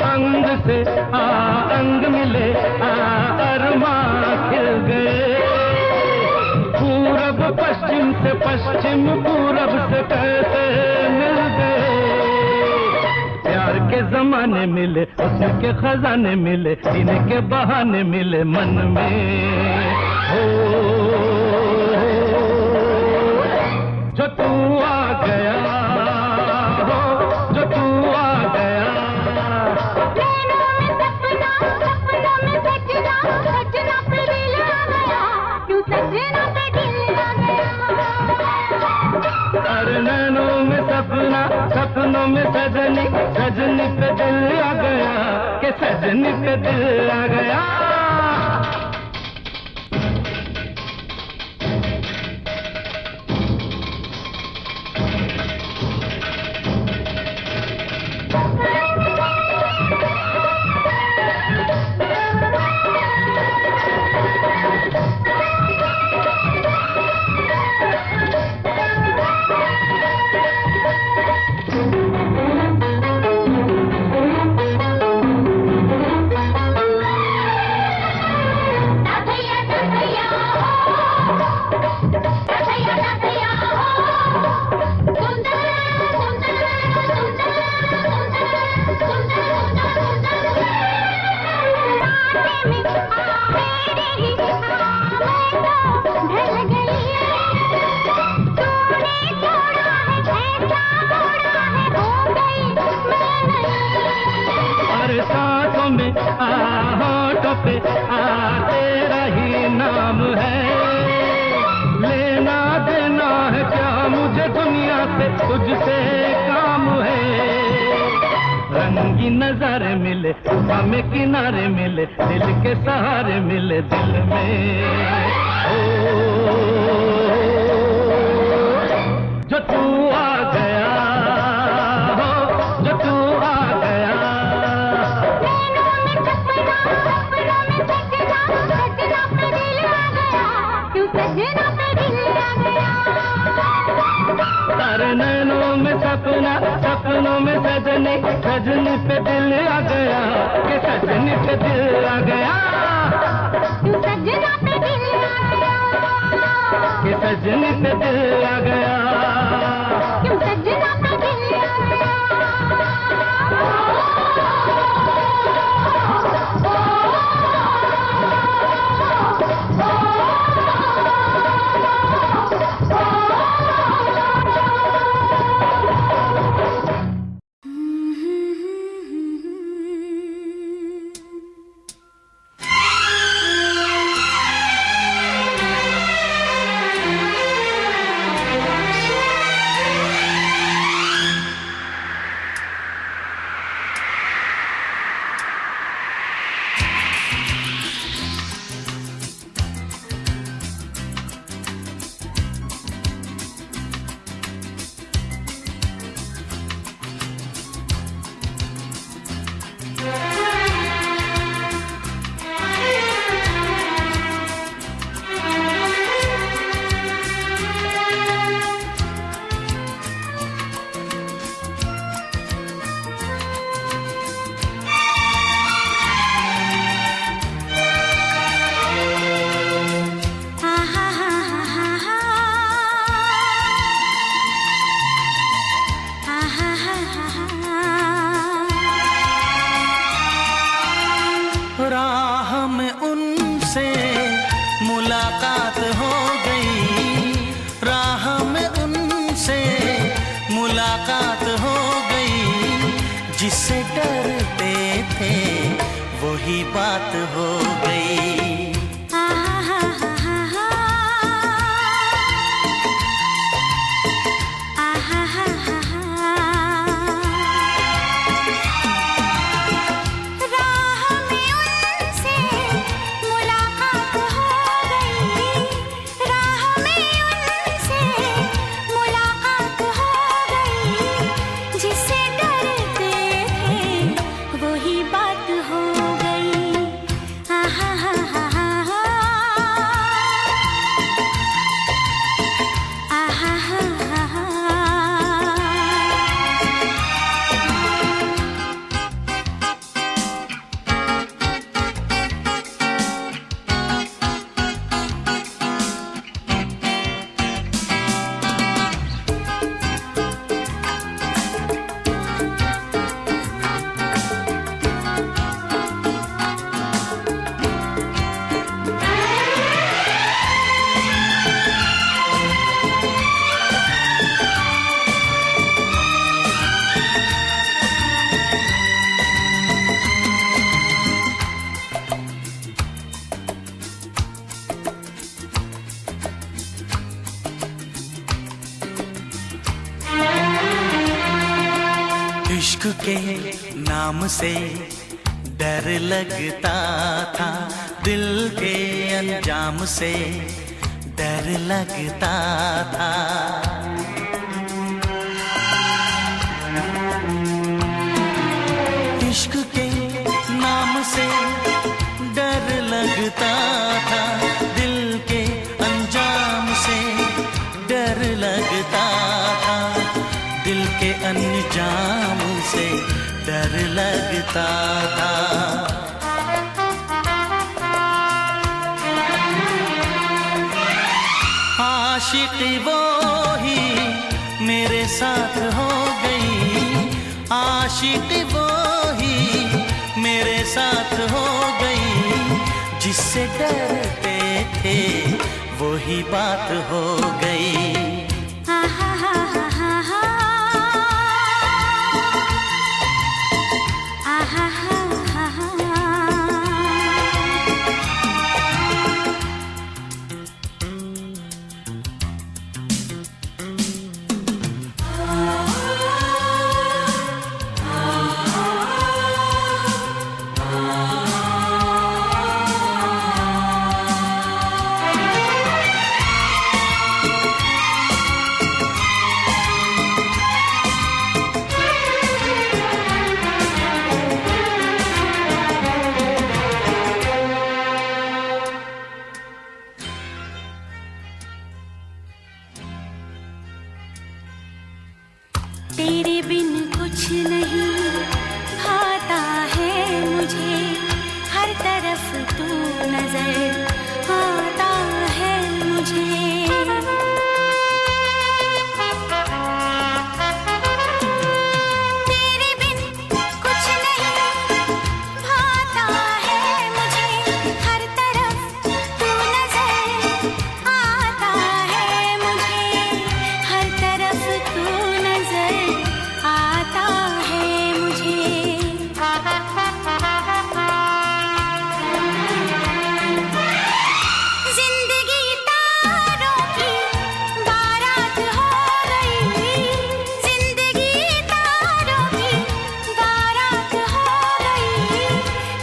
अंग से अंग मिले अरमा खिल गए पूरब पश्चिम से पश्चिम पूरब से कैसे मिल गए प्यार के के जमाने मिले, हुस्न के खजाने मिले, जीने के बहाने मिले मन में। हो जो तू आ गया, हो जो तू आ गया। नैनों में सपना, सपनों में सजना, सजना पे दिल आ गया, क्यों सजना पे दिल आ गया। अरे नैनों में सपना, सपनों में सजनी, सजनी पे दिल आ गया, के सजनी पे दिल आ गया। सांसों में होठों पे तेरा ही नाम है, लेना देना है क्या मुझे दुनिया से, तुझसे काम है। रंगी नजारे मिले, हमें किनारे मिले, दिल के सहारे मिले दिल में। ओ जो तू आ गया, हो जो तू आ गया। तारे नैनों में सपना, सपनों में सजनी, सजनी पे दिल आ गया, के सजनी पे दिल आ गया, सजना पे दिल आ गया, के सजनी पे दिल आ गया, क्यों सजना पे दिल आ गया। राह में उनसे मुलाकात हो गई, राह में उनसे मुलाकात हो गई, जिससे डरते थे वही बात हो गई। नाम से डर लगता था, दिल के अंजाम से डर लगता था। इश्क के नाम से डर लगता था, दिल के अंजाम से डर लगता था, दिल के अंजाम से डर लगता था। आशिक़ी वो ही मेरे साथ हो गई, आशिक़ी वो ही मेरे साथ हो गई, जिससे डरते थे वही बात हो गई। तेरे बिन कुछ नहीं भाता है मुझे, हर तरफ तू नजर आता है मुझे। तेरे बिन कुछ नहीं भाता है मुझे, हर तरफ तू नजर आता है मुझे, हर तरफ तू नजर आता है मुझे। जिंदगी तारों की बारात हो गई, जिंदगी तारों की बारात हो गई,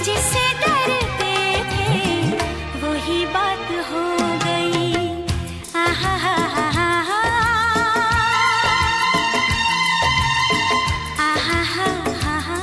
जिससे डरते थे वही बात हो गई। आहा हा हा हा हा, आहा हा हा हा।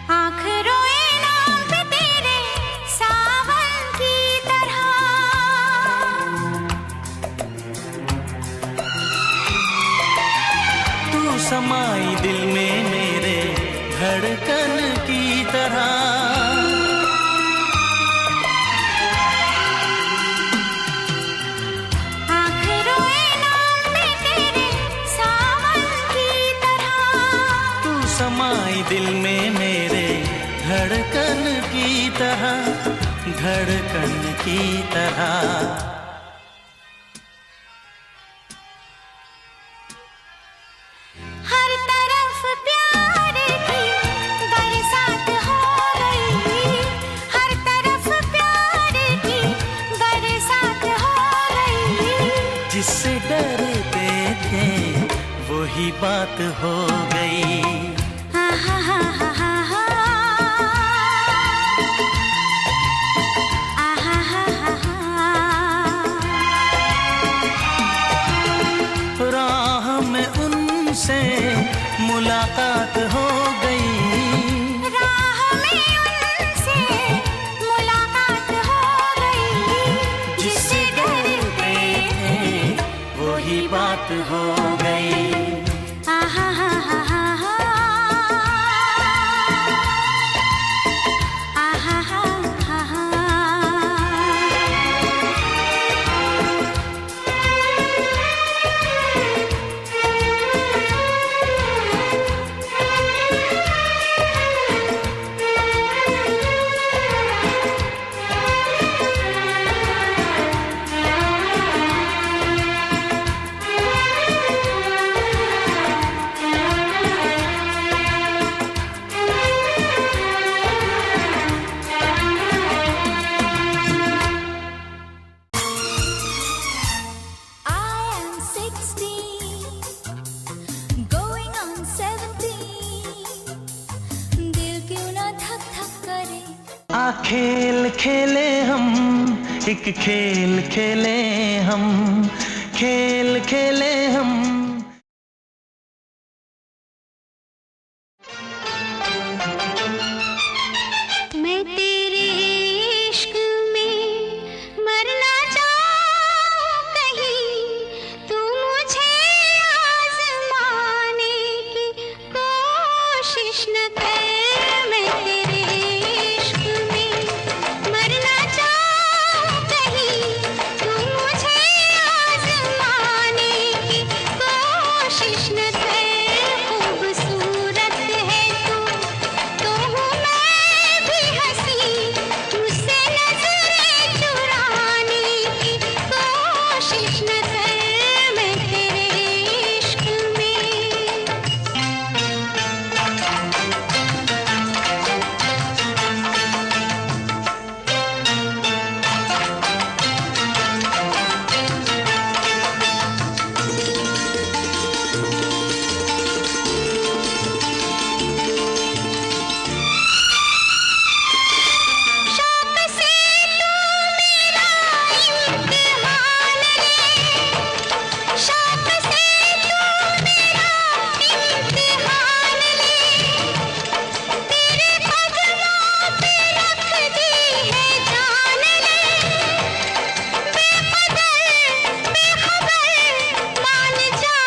आँख रोए नाम पे तेरे सावन की तरह, तू समाई दिल में मेरे धड़कन की तरह। आँख रोए नाम पे तेरे सावन की तरह, तू समाई दिल में मेरे धड़कन की तरह, धड़कन की तरह। हर तरफ प्यार की बरसात हो गई, हर तरफ प्यार की बरसात हो गई, जिससे डरते थे वही बात हो गई। आहा हा हा हा हा, आहा हा हा हा। राह में उनसे मुलाकात हो गई, राह में उनसे मुलाकात हो गई, जिससे डरते थे वही बात हो गई। आहा हा हा हा हा, आहा हा हा हा। खेल खेले हम, एक खेल खेले हम, खेल खेले हम। मैं तेरे इश्क में मरना चाहूं कहीं, तू मुझे आज़माने की कोशिश न कर। मैं तेरे इश्क में मरना चाहूं कहीं, तू मुझे आज़माने की कोशिश न कर। खूबसूरत है तू तो हूँ मैं भी हंसी, मुझसे नजरें चुराने की कोशिश न कर। मैं तेरे इश्क में शौक से तू मेरा इम्तिहान ले, शौक से तू मेरा इम्तिहान ले। तेरे कदमों पे रख दी है जान ले, बेकदर बेखबर मान जा,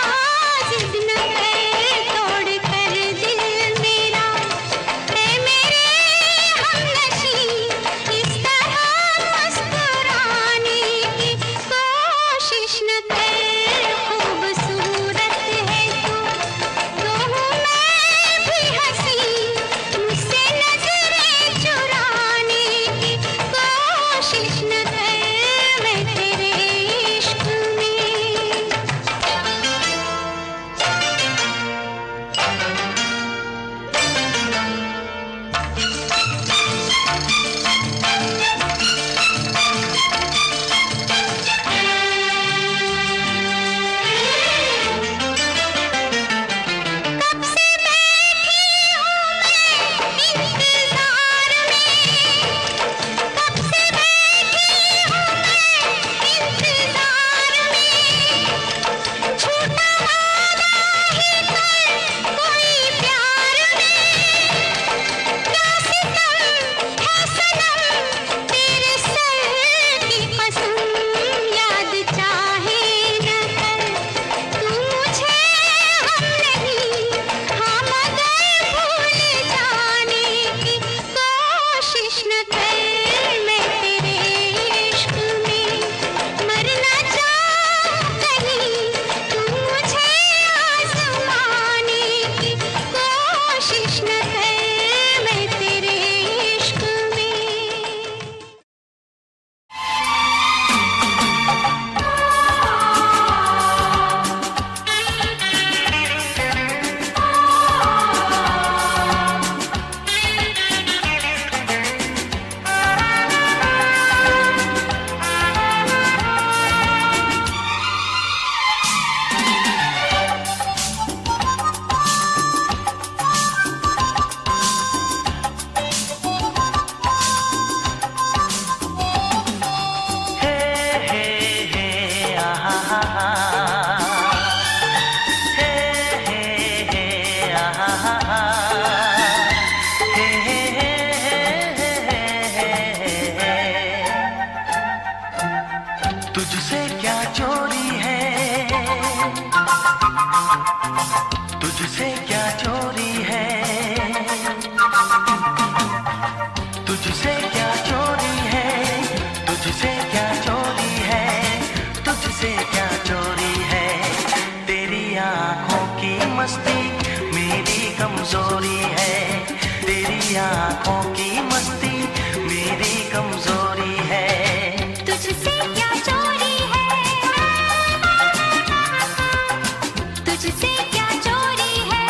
जिद न कर तोड़ कर दिल मेरा। है मेरे हमनशी इस तरह मुस्कुराने की कोशिश न कर। खूबसूरत है तू तो हूँ मैं भी हंसी, मुझसे नजरें चुराने की कोशिश न कर। मैं तेरे इश्क में कब से बैठी हूँ मैं इंतजार में, कब से बैठी हूँ मैं इंतजार में। झूठा वादा ही कर कोई प्यार में, क्या सितम है सनम तेरे सर की कसम। याद चाहे न कर तू मुझे, हम नहीं हाँ मगर भूल जाने की कोशिश न कर। मैं तेरे इश्क में मरना चाहूं कहीं, तू मुझे आज़माने की कोशिश न कर। मैं तेरे इश्क में तुझसे क्या चोरी है, तुझसे क्या चोरी है, तुझसे क्या चोरी है, तुझसे क्या चोरी है, तुझसे क्या चोरी है। तेरी आंखों की मस्ती मेरी कमजोरी है, तेरी आंखों की मस्ती मेरी कमजोरी है। तुझसे क्या चोरी है, तुझसे क्या चोरी है,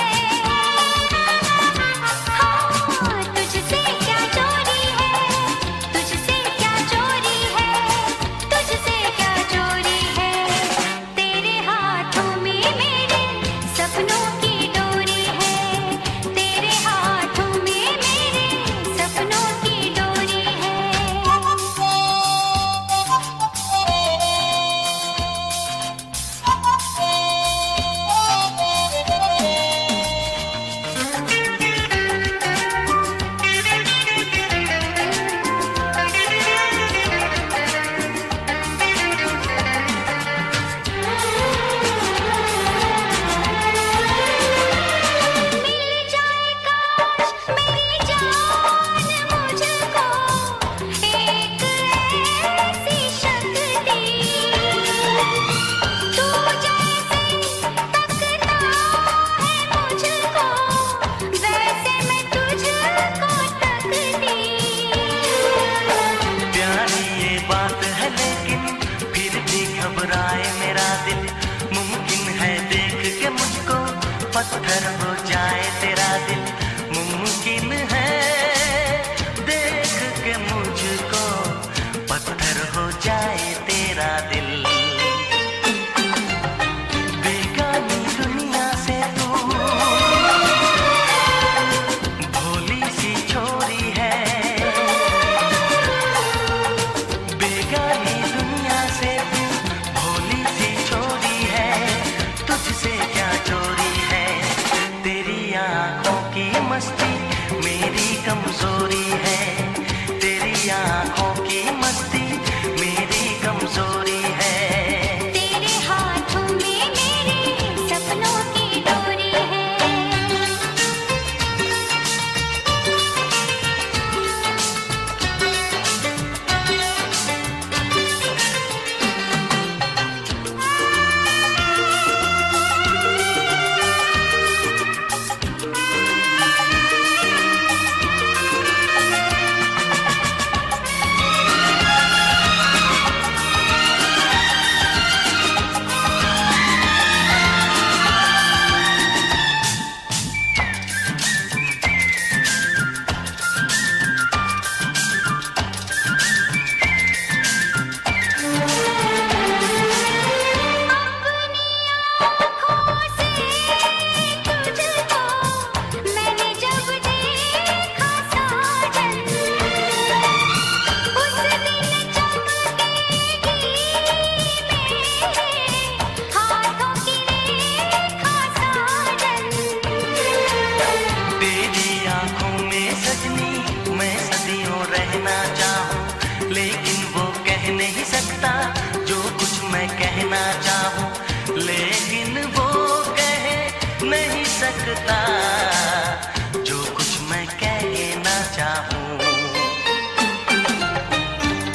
करता जो कुछ मैं कहना चाहूं।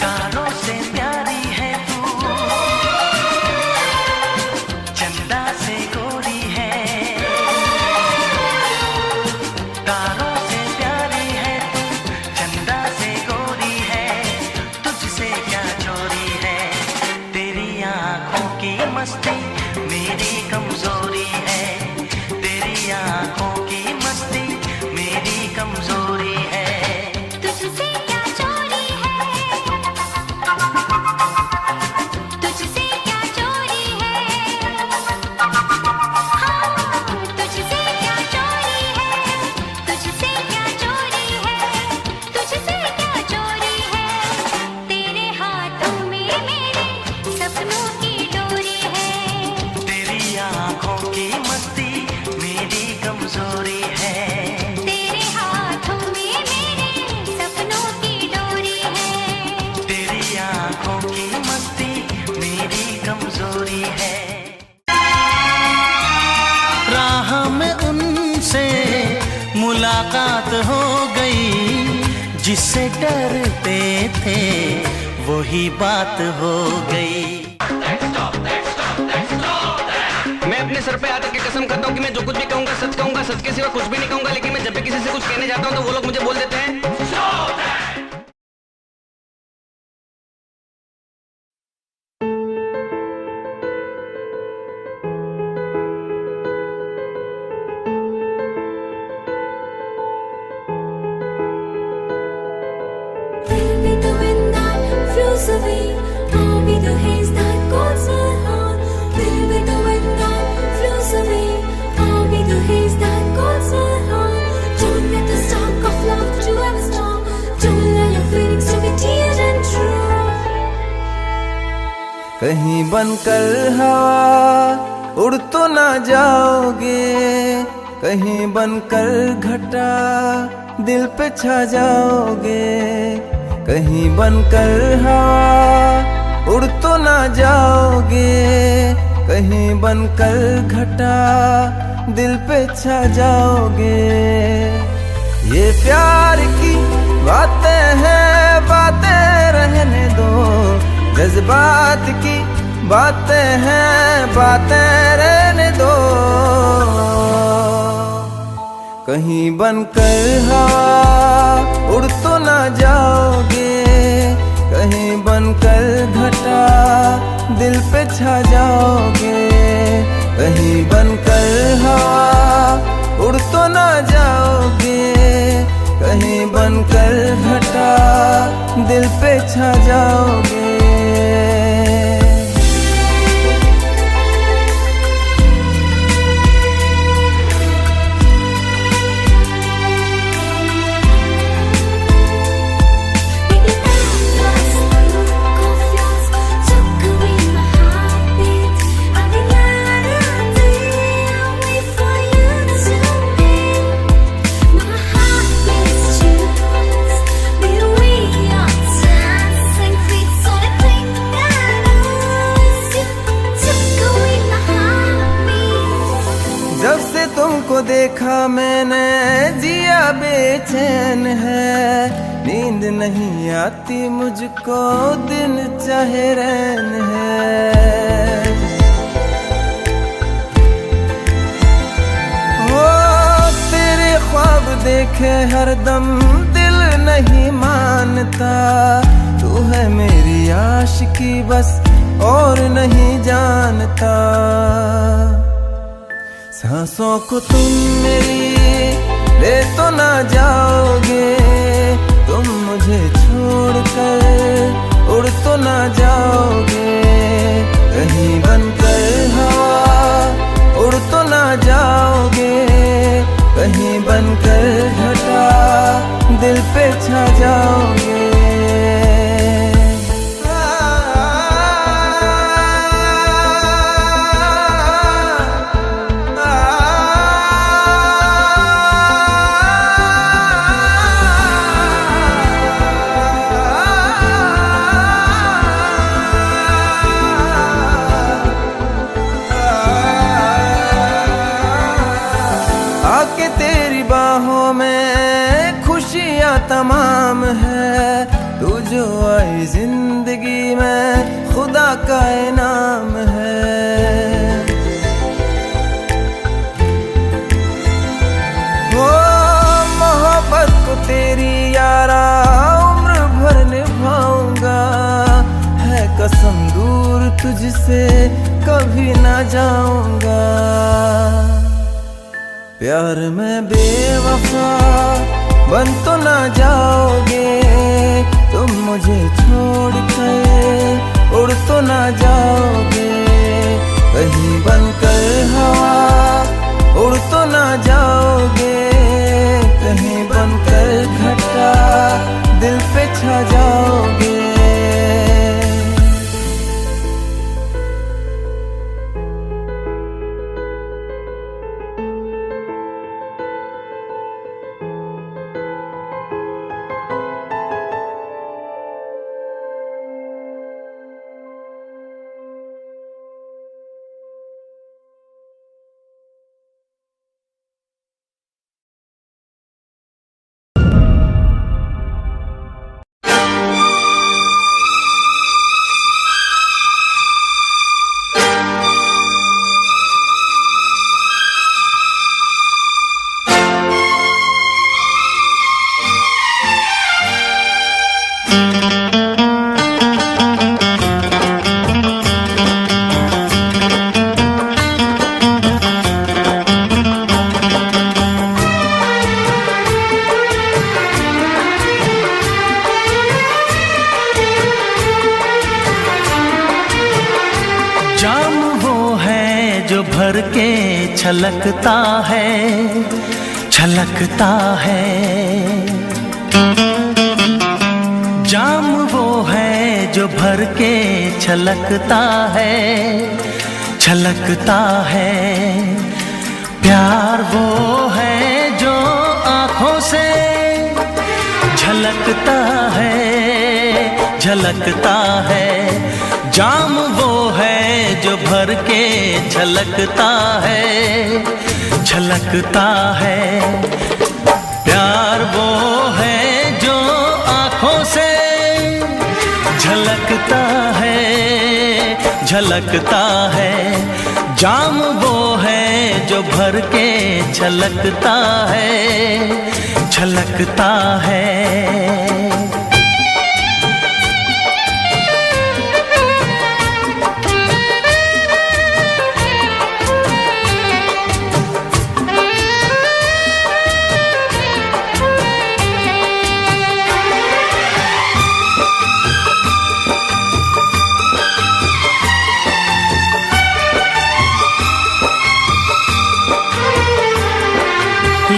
तारों से प्यारी है तू, चंदा से गोरी है। तारों से प्यारी है तू, चंदा से गोरी है। तुझसे क्या चोरी है, तेरी आंखों की मस्ती मेरी कमजोरी है। तेरी आंखों की मस्ती मेरी कमजोरी है। तुझसे क्या चोरी है, तुझसे क्या चोरी है, हाँ तुझसे क्या चोरी है, तुझसे क्या चोरी है, तुझसे क्या चोरी है। तेरे हाथों में मेरे सपनों की डोरी है। तेरी आंखों की मस्ती मेरी कमजोरी है। तेरे हाथों में मेरे सपनों की डोरी है। तेरी आंखों की मस्ती मेरी कमजोरी है। राह में उनसे मुलाकात हो गई, जिससे डरते थे वही बात हो गई। मैं अपने सर पे हाथ रख के कसम करता हूँ कि मैं जो कुछ भी कहूँगा सच कहूँगा, सच के सिवा कुछ भी नहीं कहूँगा। लेकिन मैं जब भी किसी से कुछ कहने जाता हूँ तो वो लोग मुझे बोल देते हैं Tell me the wind that flows away, I'll be the haze that coats my heart. Tell me the wind that flows away, I'll be the haze that coats my heart. Don't let the spark of love to ever stop. Don't let your feelings to be tears and true. कहीं बनकर हवा उड़ तो ना जाओगे, कहीं बनकर घटा दिल पे छा जाओगे। कहीं बनकर हवा उड़ तो ना जाओगे, कहीं बनकर घटा दिल पे छा जाओगे। ये प्यार की बातें हैं, बातें रहने दो। जज्बात की बातें हैं, बातें रहने दो। कहीं बनकर हवा उड़ तो ना जाओगे, कहीं बनकर घटा दिल पे छा जाओगे। कहीं बनकर हवा उड़ तो ना जाओगे, कहीं बनकर घटा दिल पे छा जाओगे। Baby, that look of yours took away my heartbeat. I've been night and day, I wait for you to end. My heart beats tunes, the way you're dancing feet, so I think I lose you. Took away my heartbeat. जब से तुमको देखा मैंने जिया बेचैन है। नींद नहीं आती मुझको, दिन चाहे रैन है। वो तेरे ख्वाब देखे हरदम दिल नहीं मानता। तू है मेरी आशिकी बस और नहीं जानता। सांसों को तुम मेरी ले तो ना जाओगे, तुम मुझे छोड़कर उड़ तो ना जाओगे। कहीं बनकर हवा उड़ तो ना जाओगे, कहीं बनकर घटा दिल पे छा जाओगे। तमाम है, तू जो आई जिंदगी में खुदा का इनाम है। ओ मोहब्बत को तेरी यारा उम्र भर निभाऊंगा, है कसम दूर तुझसे कभी ना जाऊंगा। प्यार में बेवफा बन तो ना जाओगे, तुम मुझे छोड़ कर उड़ तो ना जाओगे, कहीं बनकर हवा उड़ तो ना जाओगे, कहीं बनकर घटा दिल पे छा जाओगे। भर के छलकता है, छलकता है। जाम वो है जो भर के छलकता है, छलकता है। प्यार वो है जो आँखों से झलकता है, झलकता है। जाम वो है जो भर के छलकता है, छलकता है। प्यार वो है जो आँखों से झलकता है, झलकता है। जाम वो है जो भर के छलकता है, छलकता है।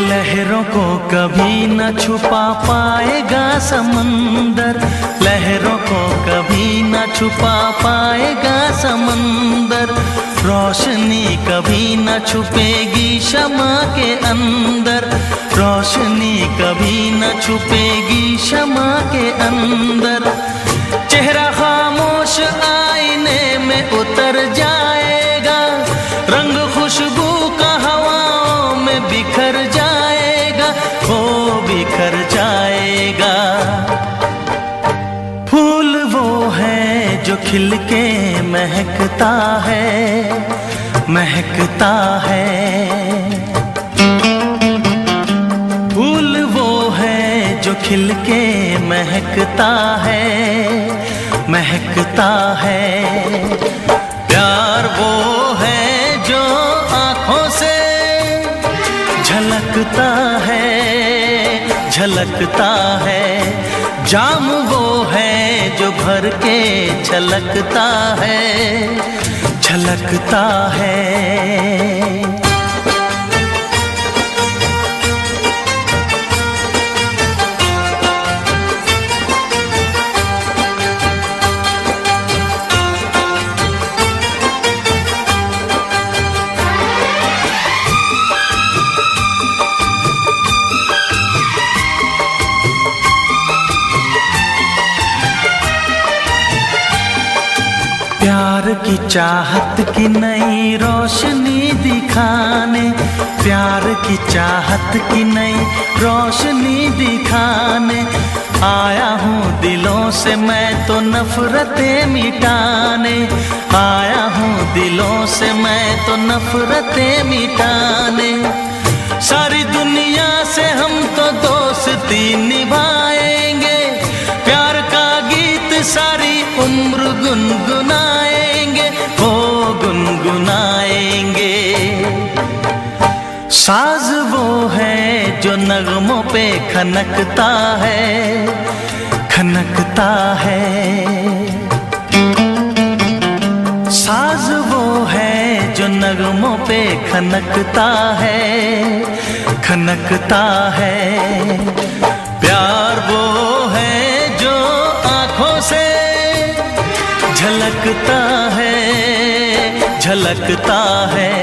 लहरों को कभी न छुपा पाएगा समंदर, लहरों को कभी न छुपा पाएगा समंदर। रोशनी कभी न छुपेगी शमा के अंदर, रोशनी कभी न छुपेगी शमा के अंदर। चेहरा खामोश आईने में उतर जाएगा, रंग खुशबू का हवाओं में बिखर जाएगा, वो बिखर जाएगा। फूल वो है जो खिल के महकता है, महकता है। फूल वो है जो खिल के महकता है, महकता है। प्यार वो है जो आँखों से झलकता है, झलकता है। जाम वो है जो भर के छलकता है, छलकता है। प्यार की चाहत की नई रोशनी दिखाने, प्यार की चाहत की नई रोशनी दिखाने आया हूँ दिलों से मैं तो नफरतें मिटाने, आया हूँ दिलों से मैं तो नफरतें मिटाने। सारी दुनिया से हम तो दोस्ती निभाएंगे, प्यार का गीत सारी उम्र गुनगुनाएंगे, हो गुनगुनाएंगे। साज वो है जो नगमों पे खनकता है, खनकता है। साज वो है जो नगमों पे खनकता है, खनकता है। प्यार वो है जो आँखों से झलकता है, झलकता है।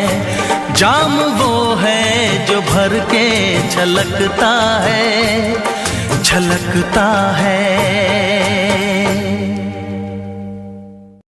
जाम वो है जो भर के छलकता है, छलकता है।